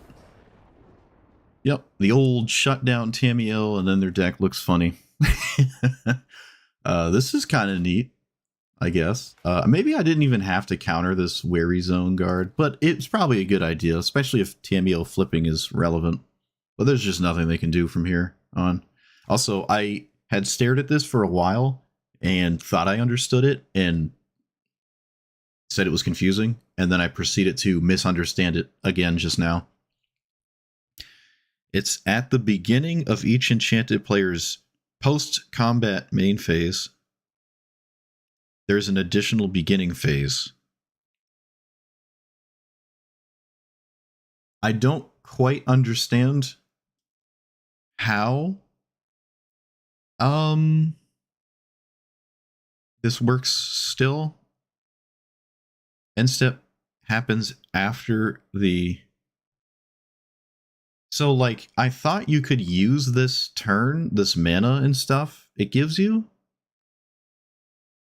Yep, the old shutdown Tamiyo, and then their deck looks funny. This is kind of neat, I guess. Maybe I didn't even have to counter this Wary Zone guard, but it's probably a good idea, especially if Tamiyo flipping is relevant. But there's just nothing they can do from here on. Also, I had stared at this for a while and thought I understood it and said it was confusing, and then I proceeded to misunderstand it again just now. It's at the beginning of each enchanted player's post-combat main phase. There's an additional beginning phase. I don't quite understand how this works still. End step happens after the... So, like, I thought you could use this turn, this mana and stuff it gives you,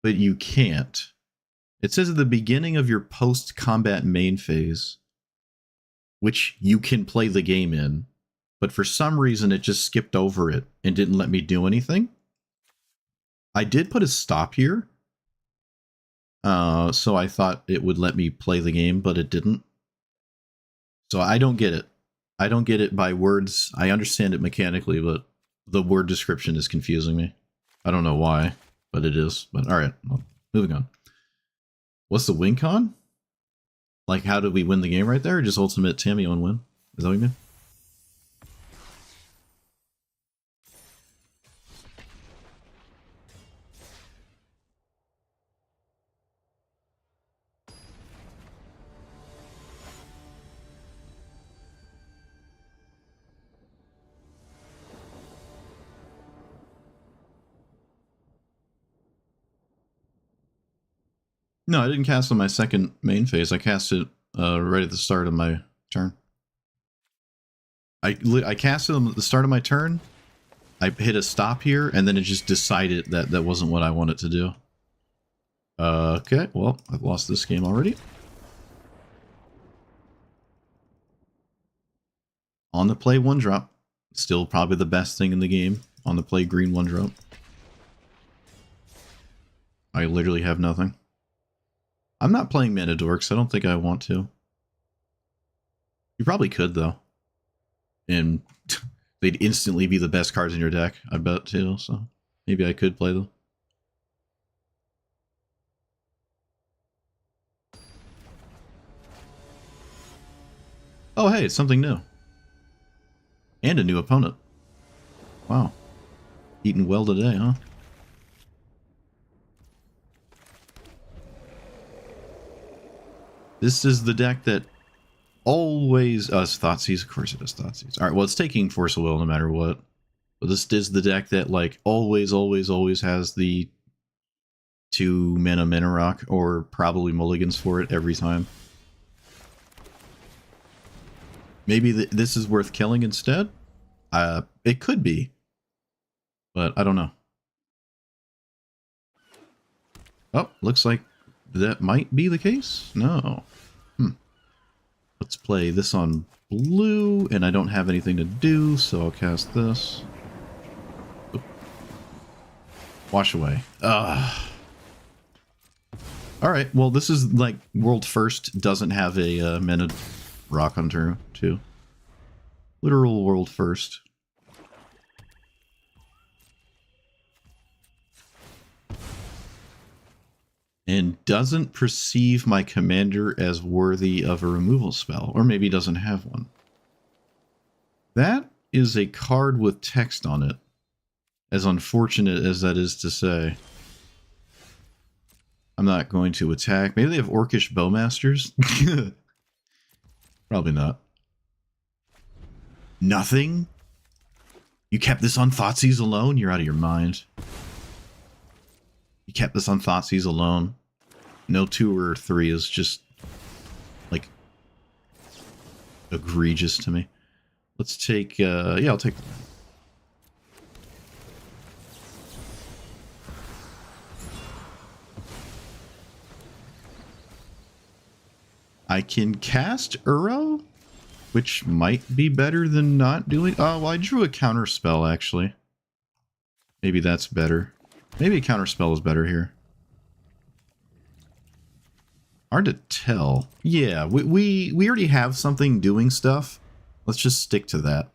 but you can't. It says at the beginning of your post-combat main phase, which you can play the game in, but for some reason it just skipped over it and didn't let me do anything. I did put a stop here, so I thought it would let me play the game, but it didn't. So I don't get it. I don't get it by words. I understand it mechanically, but the word description is confusing me. I don't know why, but it is. But alright, well, moving on. What's the win con? Like, how did we win the game right there? Or just ultimate Tamiyo and win? Is that what you mean? No, I didn't cast on my second main phase. I cast it right at the start of my turn. I cast it at the start of my turn. I hit a stop here, and then it just decided that that wasn't what I wanted to do. Okay, well, I've lost this game already. On the play 1-drop. Still probably the best thing in the game. On the play green 1-drop. I literally have nothing. I'm not playing Mana Dorks. I don't think I want to. You probably could, though. And they'd instantly be the best cards in your deck, I bet, too. So maybe I could play them. Oh, hey, it's something new. And a new opponent. Wow. Eating well today, huh? This is the deck that always... Oh, it's Thoughtseize. Of course it is Thoughtseize. Alright, well, it's taking Force of Will no matter what. But this is the deck that, like, always has the 2 mana rock, or probably mulligans for it every time. Maybe this is worth killing instead? It could be. But I don't know. Oh, looks like that might be the case? No. Let's play this on blue, and I don't have anything to do, so I'll cast this. Oop. Wash away. Alright, well this is like world first, doesn't have a mana rock on turn 2. Literal world first. And doesn't perceive my commander as worthy of a removal spell. Or maybe doesn't have one. That is a card with text on it. As unfortunate as that is to say. I'm not going to attack. Maybe they have Orcish Bowmasters? Probably not. Nothing? You kept this on Thoughtseize alone? You're out of your mind. You kept this on Thoughtseize alone. No 2 or 3 is just... like... egregious to me. Let's take, yeah, I'll take... I can cast Uro, which might be better than not doing... Oh, well, I drew a counter spell, actually. Maybe that's better. Maybe a counter spell is better here. Hard to tell. Yeah, we already have something doing stuff. Let's just stick to that.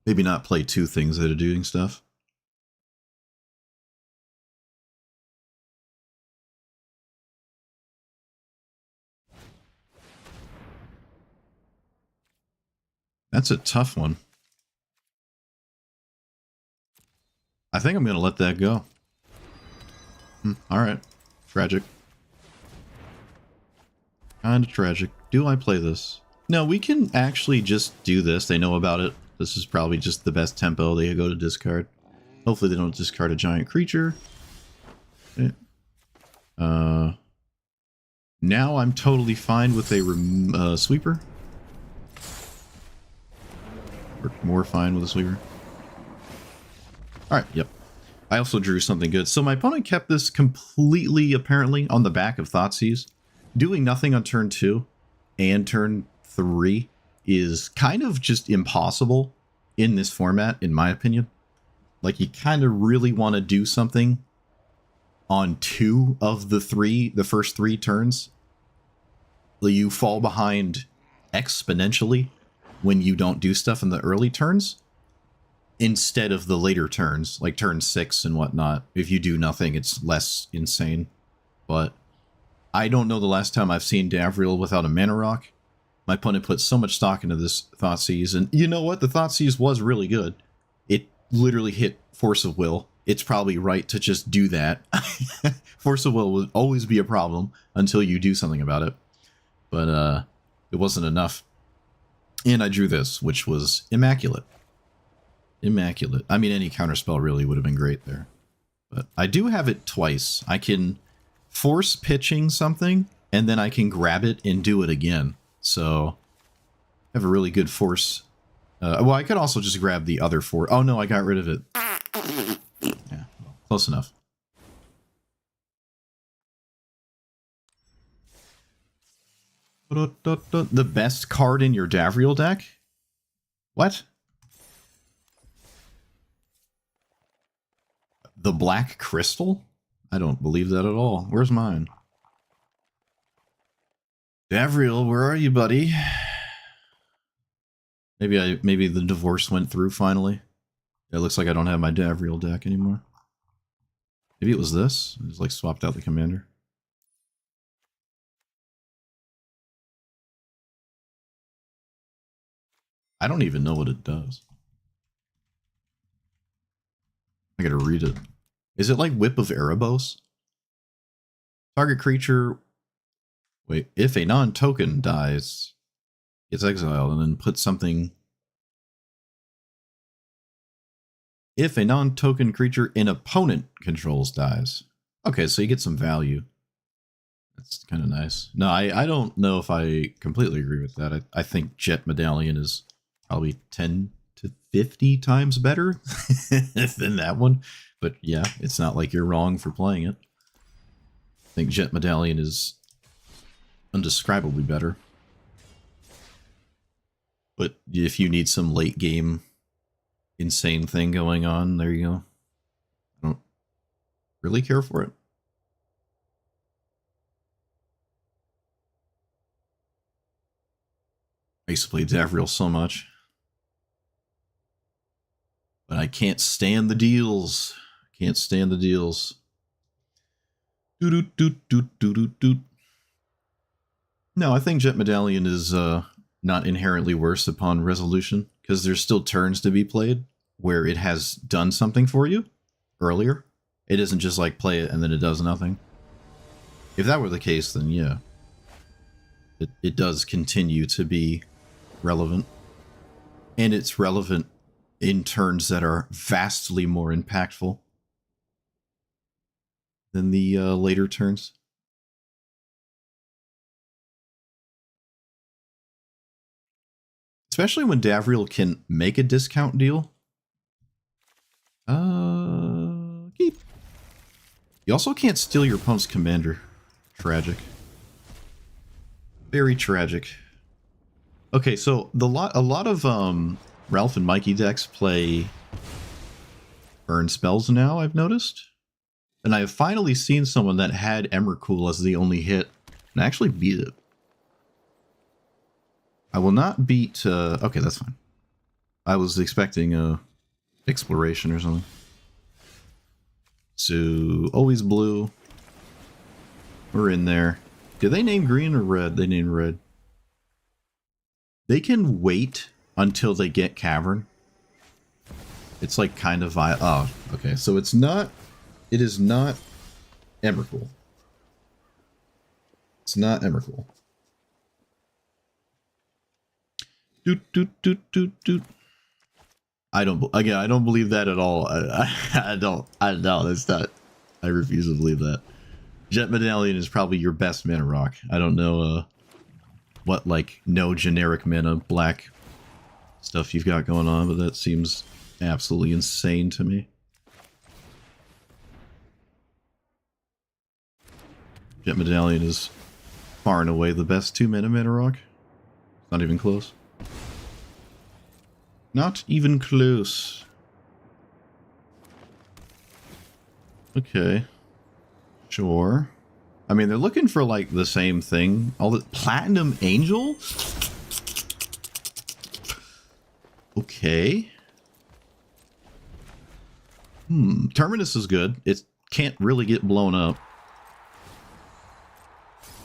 Maybe not play two things that are doing stuff. That's a tough one. I think I'm going to let that go. Alright. Tragic. Kinda tragic. Do I play this? No, we can actually just do this. They know about it. This is probably just the best tempo. They go to discard. Hopefully they don't discard a giant creature. Okay. Now I'm totally fine with a sweeper. Or more fine with a sweeper. Alright, yep. I also drew something good. So my opponent kept this completely, apparently, on the back of Thoughtseize. Doing nothing on turn 2 and turn 3 is kind of just impossible in this format, in my opinion. Like, you kind of really want to do something on 2 of the first 3 turns. You fall behind exponentially when you don't do stuff in the early turns, instead of the later turns, like turn 6 and whatnot. If you do nothing, it's less insane. But I don't know the last time I've seen Davriel without a mana rock. My opponent put so much stock into this Thoughtseize, and you know what? The Thoughtseize was really good. It literally hit Force of Will. It's probably right to just do that. Force of Will will always be a problem until you do something about it. But it wasn't enough. And I drew this, which was immaculate. Immaculate. I mean, any counterspell really would have been great there. But I do have it twice. I can force pitching something, and then I can grab it and do it again. So I have a really good force. Well, I could also just grab the other force. Oh no, I got rid of it. Yeah, close enough. The best card in your Davriel deck? What? The Black Crystal? I don't believe that at all. Where's mine? Davriel, where are you, buddy? Maybe the divorce went through finally. It looks like I don't have my Davriel deck anymore. Maybe it was this. I just like swapped out the commander. I don't even know what it does. I gotta read it. Is it like Whip of Erebos? Target creature... Wait, if a non-token dies, gets exiled, and then put something... If a non-token creature an opponent controls dies. Okay, so you get some value. That's kind of nice. No, I don't know if I completely agree with that. I think Jet Medallion is probably 10 to 50 times better than that one. But yeah, it's not like you're wrong for playing it. I think Jet Medallion is undescribably better. But if you need some late game insane thing going on, there you go. I don't really care for it. I used to play Davriel so much. But I can't stand the deals. Can't stand the deals. Doot. No, I think Jet Medallion is not inherently worse upon resolution, because there's still turns to be played where it has done something for you earlier. It isn't just like play it and then it does nothing. If that were the case, then yeah. It does continue to be relevant. And it's relevant in turns that are vastly more impactful than the later turns. Especially when Davriel can make a discount deal. Keep. You also can't steal your opponent's commander. Tragic. Very tragic. Okay, so a lot of Ralph and Mikey decks play burn spells now, I've noticed. And I have finally seen someone that had Emrakul as the only hit and actually beat it. I will not beat... okay, that's fine. I was expecting exploration or something. So, always blue. We're in there. Did they name green or red? They named red. They can wait until they get Cavern. It's like kind of... oh, okay. So it's not... It is not Emrakul. It's not Emrakul. Doot, doot, doot, doot, doot. I don't believe that at all. I don't. That's not... I refuse to believe that. Jet Medallion is probably your best mana rock. I don't know what, like, no generic mana black stuff you've got going on, but that seems absolutely insane to me. Jet Medallion is far and away the best 2-mana mana rock. Not even close. Not even close. Okay. Sure. I mean, they're looking for, like, the same thing. All the... Platinum Angel? Okay. Terminus is good. It can't really get blown up.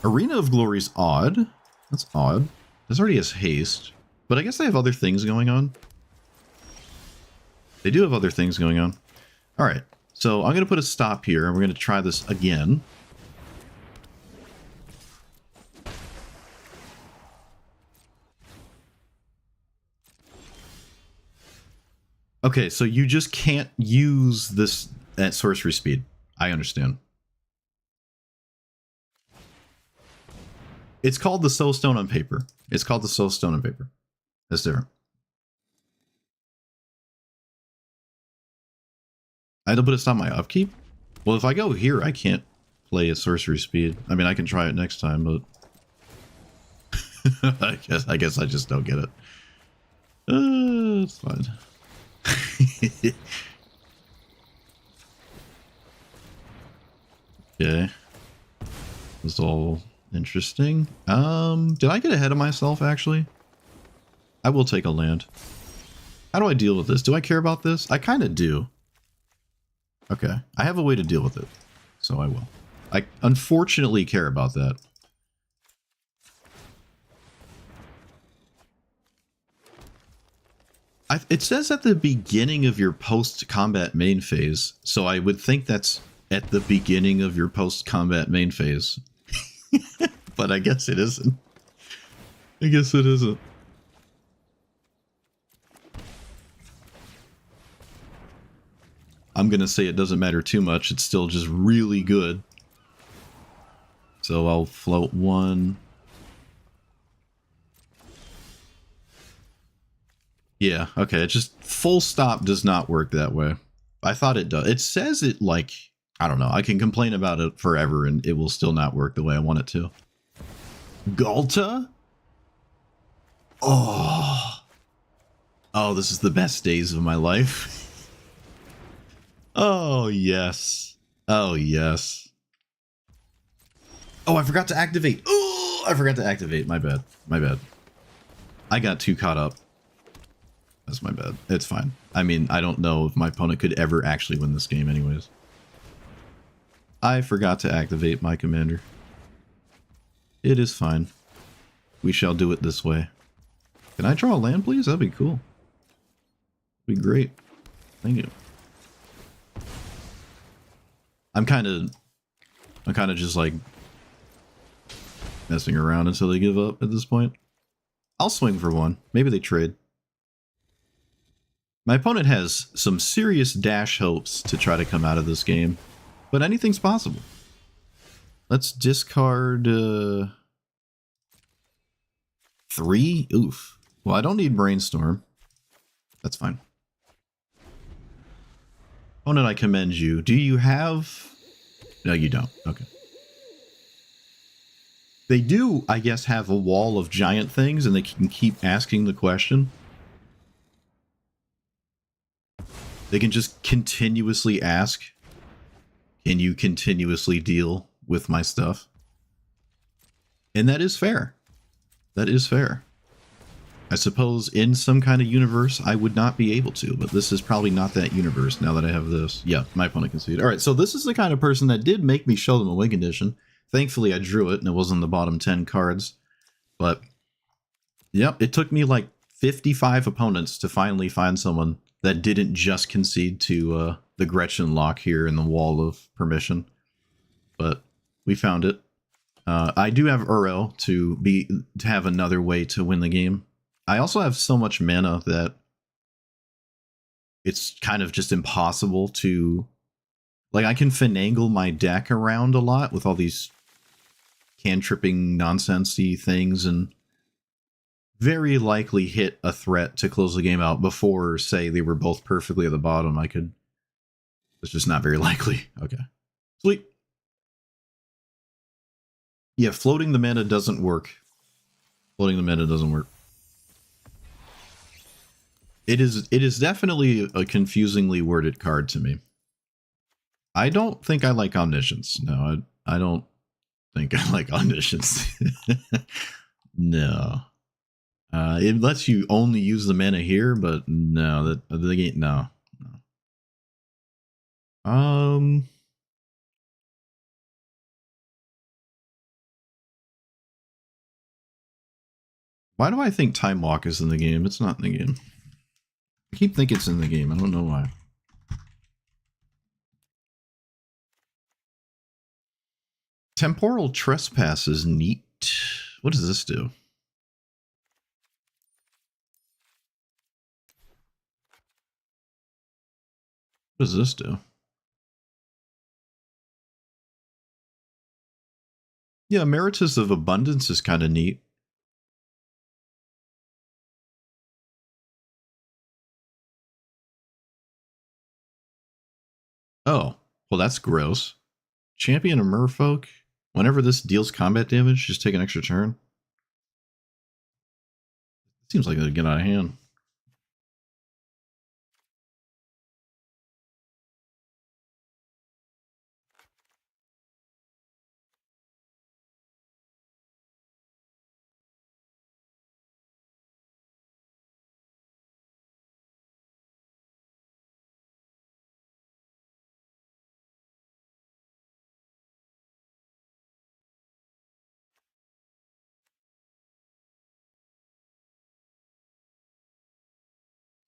Arena of Glory's odd. That's odd. This already has haste. But I guess they have other things going on. They do have other things going on. Alright. So I'm going to put a stop here, and we're going to try this again. Okay, so you just can't use this at sorcery speed. I understand. It's called the Soul Stone on paper. It's called the Soul Stone on paper. That's different. I had to put a stop on my upkeep? Well, if I go here, I can't play at sorcery speed. I mean, I can try it next time, but... I guess I just don't get it. It's fine. Okay. This is all interesting. Did I get ahead of myself, actually? I will take a land. How do I deal with this? Do I care about this? I kind of do. Okay. I have a way to deal with it. So I will. I unfortunately care about that. It says at the beginning of your post-combat main phase, so I would think that's at the beginning of your post-combat main phase. But I guess it isn't. I guess it isn't. I'm gonna say it doesn't matter too much, it's still just really good. So I'll float one. Yeah, okay, it just full stop does not work that way. I thought it does. It says it like, I don't know, I can complain about it forever and it will still not work the way I want it to. Ghalta? Oh. Oh, this is the best days of my life. Oh, yes. Oh, yes. Oh, I forgot to activate. Oh, I forgot to activate. My bad. My bad. I got too caught up. That's my bad. It's fine. I mean, I don't know if my opponent could ever actually win this game anyways. I forgot to activate my commander. It is fine. We shall do it this way. Can I draw a land, please? That'd be cool. That'd be great. Thank you. I'm kind of just like messing around until they give up at this point. I'll swing for one. Maybe they trade. My opponent has some serious dash hopes to try to come out of this game, but anything's possible. Let's discard 3. Oof. Well, I don't need Brainstorm. That's fine. Opponent, I commend you. Do you have... No, you don't. Okay. They do, I guess, have a wall of giant things, and they can keep asking the question. They can just continuously ask, can you continuously deal with my stuff? And that is fair. That is fair. I suppose in some kind of universe, I would not be able to, but this is probably not that universe now that I have this. Yeah, my opponent conceded. All right, so this is the kind of person that did make me show them a win condition. Thankfully, I drew it, and it wasn't the bottom 10 cards. But, yep, it took me like 55 opponents to finally find someone that didn't just concede to the Gretchen lock here in the wall of permission. But we found it. I do have Uro to have another way to win the game. I also have so much mana that it's kind of just impossible to... Like, I can finagle my deck around a lot with all these cantripping nonsense-y things and very likely hit a threat to close the game out before, say, they were both perfectly at the bottom. I could... It's just not very likely. Okay. Sweet. Yeah, floating the mana doesn't work. Floating the mana doesn't work. It is definitely a confusingly worded card to me. I don't think I like Omniscience. No, I don't think I like Omniscience. No. It lets you only use the mana here, but no, the game, no. Why do I think Time Walk is in the game? It's not in the game. I keep thinking it's in the game. I don't know why. Temporal Trespass is neat. What does this do? What does this do? Yeah, Emeritus of Abundance is kind of neat. Oh, well, that's gross. Champion of Merfolk. Whenever this deals combat damage, just take an extra turn. Seems like it'd get out of hand.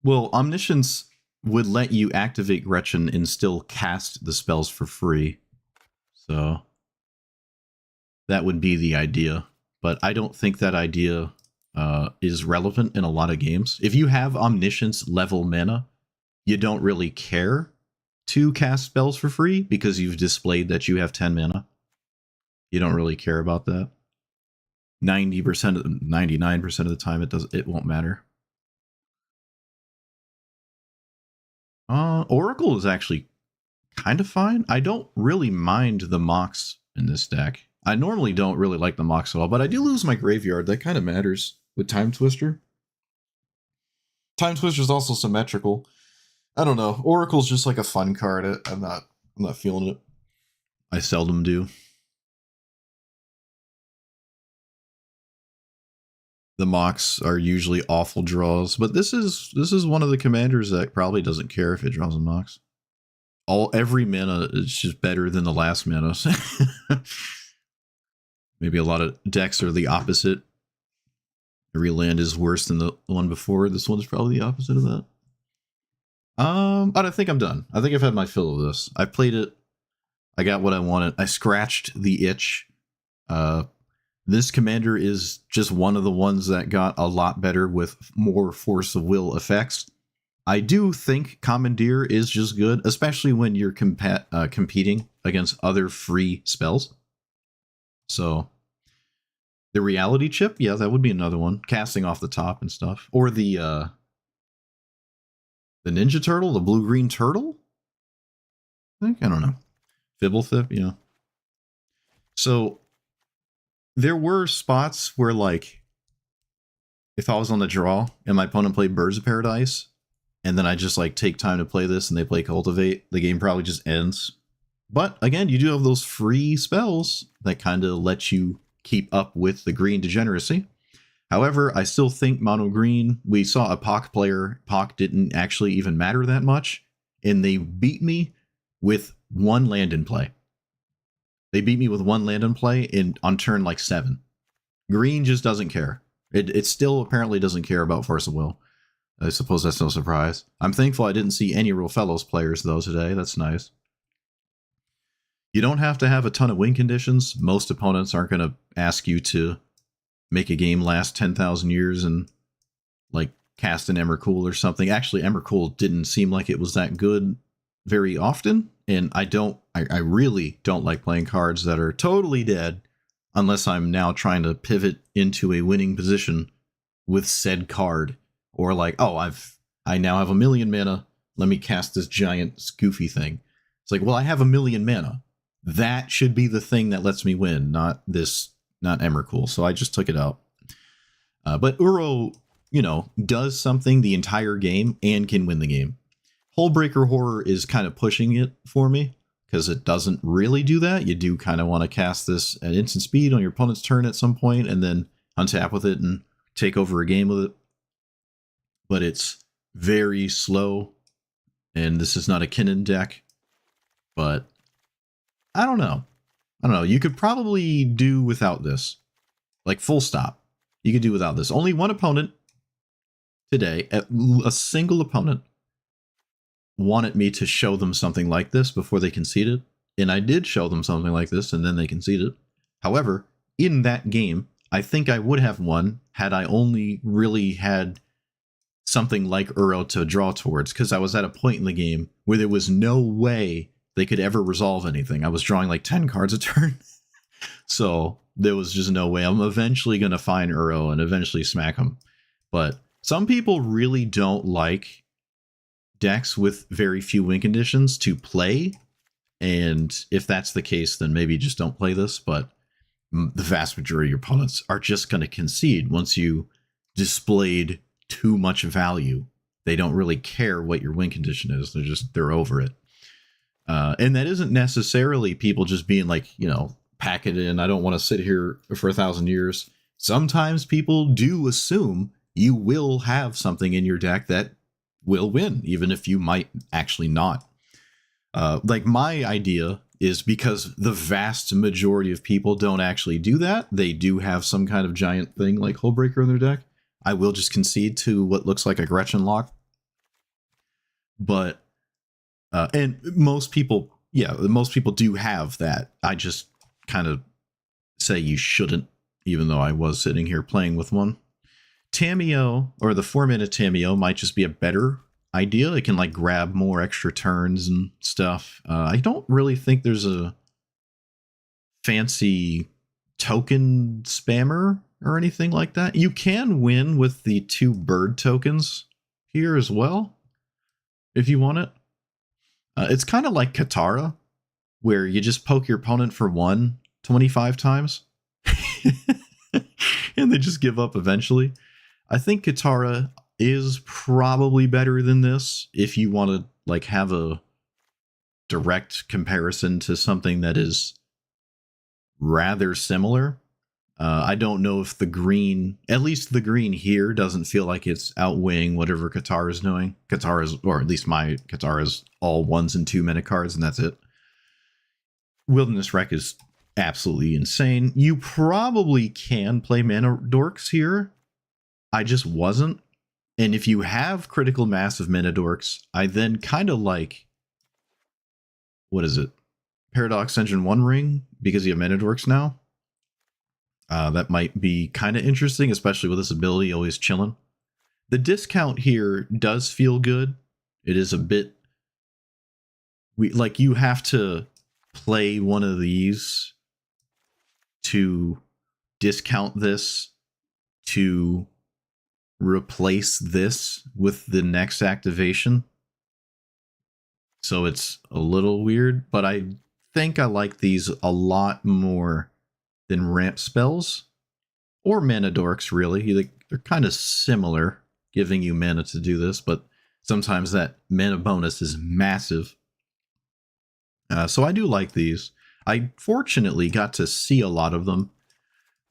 Well, Omniscience would let you activate Gretchen and still cast the spells for free. So that would be the idea. But I don't think that idea is relevant in a lot of games. If you have Omniscience level mana, you don't really care to cast spells for free because you've displayed that you have 10 mana. You don't really care about that. 90%, 99% of the time it won't matter. Oracle is actually kind of fine. I don't really mind the Mox in this deck. I normally don't really like the Mox at all, but I do lose my graveyard. That kind of matters with Time Twister. Time Twister is also symmetrical. I don't know. Oracle's just like a fun card. I'm not feeling it. I seldom do. The Mox are usually awful draws, but this is one of the commanders that probably doesn't care if it draws a Mox. Every mana is just better than the last mana. Maybe a lot of decks are the opposite. Every land is worse than the one before. This one's probably the opposite of that. But I think I'm done. I think I've had my fill of this. I played it. I got what I wanted. I scratched the itch. This commander is just one of the ones that got a lot better with more force of will effects. I do think Commandeer is just good, especially when you're competing against other free spells. So The reality chip, yeah, that would be another one. Casting off the top and stuff. Or the Ninja Turtle, the blue-green turtle? I don't know. Fibblethip, yeah. So there were spots where, like, if I was on the draw and my opponent played Birds of Paradise, and then I just like take time to play this and they play Cultivate, the game probably just ends. But again, you do have those free spells that kind of let you keep up with the green degeneracy. However, I still think mono green, we saw a POC player, POC didn't actually even matter that much, and they beat me with one land in play. They beat me with one land in play on turn like 7. Green just doesn't care. It still apparently doesn't care about Force of Will. I suppose that's no surprise. I'm thankful I didn't see any real Fellows players, though, today. That's nice. You don't have to have a ton of win conditions. Most opponents aren't going to ask you to make a game last 10,000 years and, like, cast an Emrakul or something. Actually, Emrakul didn't seem like it was that good very often, and I really don't like playing cards that are totally dead unless I'm now trying to pivot into a winning position with said card. Or like, oh, I now have 1,000,000 mana. Let me cast this giant goofy thing. It's like, well, I have 1,000,000 mana. That should be the thing that lets me win, not Emrakul. So I just took it out. But Uro, does something the entire game and can win the game. Hullbreaker Horror is kind of pushing it for me because it doesn't really do that. You do kind of want to cast this at instant speed on your opponent's turn at some point and then untap with it and take over a game with it. But it's very slow, and this is not a Kinnan deck. But I don't know. You could probably do without this. Like, full stop. You could do without this. Only one opponent today, a single opponent, wanted me to show them something like this before they conceded. And I did show them something like this, and then they conceded. However, in that game, I think I would have won had I only really had something like Uro to draw towards, because I was at a point in the game where there was no way they could ever resolve anything. I was drawing like 10 cards a turn. So there was just no way. I'm eventually going to find Uro and eventually smack him. But some people really don't like decks with very few win conditions to play. And if that's the case, then maybe just don't play this. But the vast majority of your opponents are just going to concede once you displayed too much value. They don't really care what your win condition is. They're over it. And that isn't necessarily people just being like, pack it in. I don't want to sit here for 1,000 years. Sometimes people do assume you will have something in your deck that will win, even if you might actually not. Like, my idea is because the vast majority of people don't actually do that. They do have some kind of giant thing like Hullbreaker in their deck. I will just concede to what looks like a Gretchen lock. But, and most people do have that. I just kind of say you shouldn't, even though I was sitting here playing with one. Tamiyo, or the 4-mana Tamiyo, might just be a better idea. It can like grab more extra turns and stuff. I don't really think there's a fancy token spammer or anything like that. You can win with the 2 bird tokens here as well, if you want it. It's kind of like Katara, where you just poke your opponent for 1 25 times, and they just give up eventually. I think Katara is probably better than this if you want to like have a direct comparison to something that is rather similar. I don't know if the green, at least the green here, doesn't feel like it's outweighing whatever Katara is doing. Katara's, or at least my Katara's, all 1s and 2 mana cards, and that's it. Wilderness Wreck is absolutely insane. You probably can play Mana Dorks here. I just wasn't. And if you have critical mass of Mana Dorks, I then kind of like, what is it? Paradox Engine 1 Ring, because you have Mana Dorks now. That might be kind of interesting, especially with this ability always chilling. The discount here does feel good. It is a bit, like, you have to play one of these to discount this to replace this with the next activation. So it's a little weird, but I think I like these a lot more than ramp spells or mana dorks, really. They're kind of similar, giving you mana to do this, but sometimes that mana bonus is massive. So I do like these. I fortunately got to see a lot of them,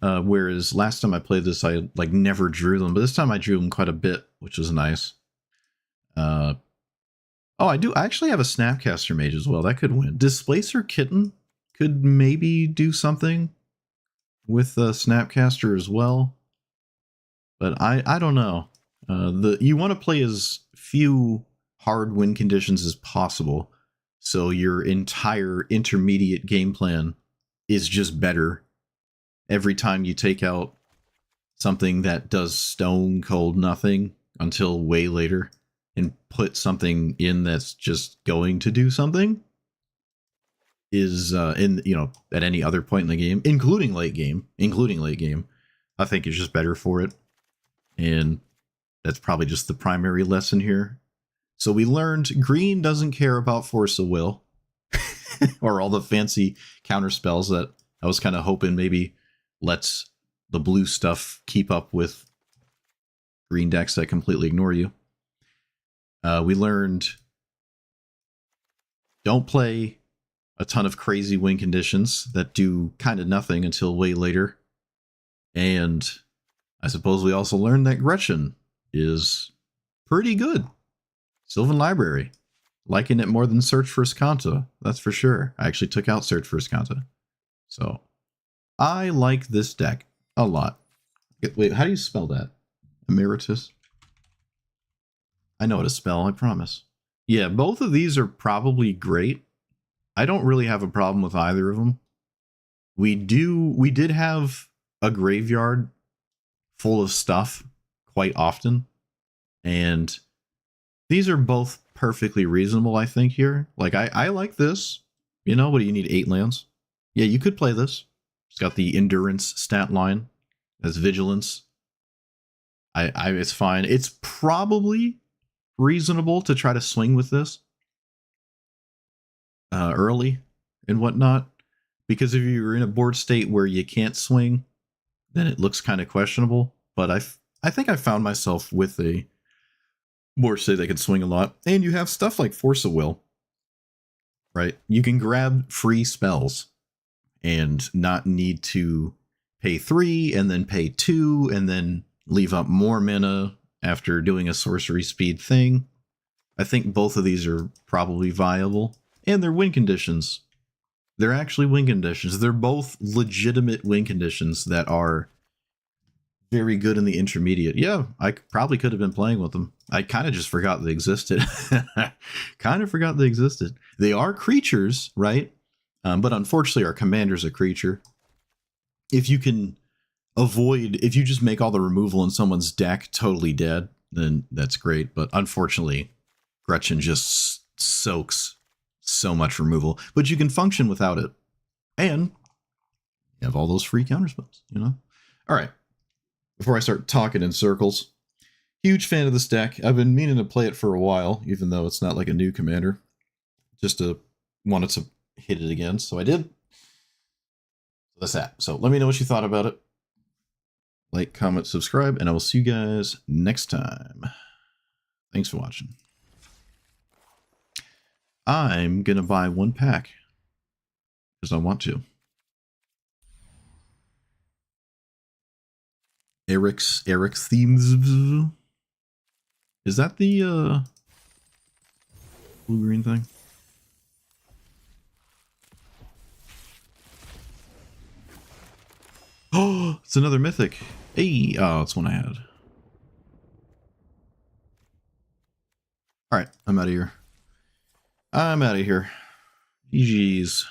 whereas last time I played this, I like never drew them, but this time I drew them quite a bit, which was nice. Oh, I actually have a Snapcaster Mage as well. That could win. Displacer Kitten could maybe do something with Snapcaster as well, but I don't know. You want to play as few hard win conditions as possible, so your entire intermediate game plan is just better every time you take out something that does stone cold nothing until way later and put something in that's just going to do something is at any other point in the game, including late game, I think is just better for it. And that's probably just the primary lesson here. So we learned green doesn't care about Force of Will or all the fancy counter spells that I was kind of hoping maybe lets the blue stuff keep up with green decks that completely ignore you. We learned don't play a ton of crazy win conditions that do kind of nothing until way later. And I suppose we also learned that Gretchen is pretty good. Sylvan Library. Liking it more than Search for Skanta, that's for sure. I actually took out Search for Skanta. So, I like this deck a lot. Wait, how do you spell that? Emeritus? I know how to spell, I promise. Yeah, both of these are probably great. I don't really have a problem with either of them. We did have a graveyard full of stuff quite often, and these are both perfectly reasonable, I think, here. Like, I like this. You know, what do you need, 8 lands? Yeah, you could play this. It's got the endurance stat line as vigilance. It's fine. It's probably reasonable to try to swing with this early and whatnot, because if you're in a board state where you can't swing, then it looks kind of questionable. But I think I found myself with a board state that can swing a lot, and you have stuff like Force of Will, right? You can grab free spells and not need to pay 3 and then pay 2 and then leave up more mana after doing a sorcery speed thing. I think both of these are probably viable, and they're win conditions. They're actually win conditions. They're both legitimate win conditions that are very good in the intermediate. Yeah, I probably could have been playing with them. I kind of just forgot they existed. They are creatures, right? But unfortunately, our commander's a creature. If you just make all the removal in someone's deck totally dead, then that's great. But unfortunately, Gretchen just soaks so much removal. But you can function without it. And you have all those free counterspells, you know? All right. Before I start talking in circles, huge fan of this deck. I've been meaning to play it for a while, even though it's not like a new commander. Just wanted to hit it again, so I did. That's that. So let me know what you thought about it. Like, comment, subscribe, and I will see you guys next time. Thanks for watching. I'm going to buy 1 pack because I want to. Eric's themes. Is that the blue-green thing? Oh, it's another mythic. Hey, oh, it's one I had. All right, I'm out of here. GG's.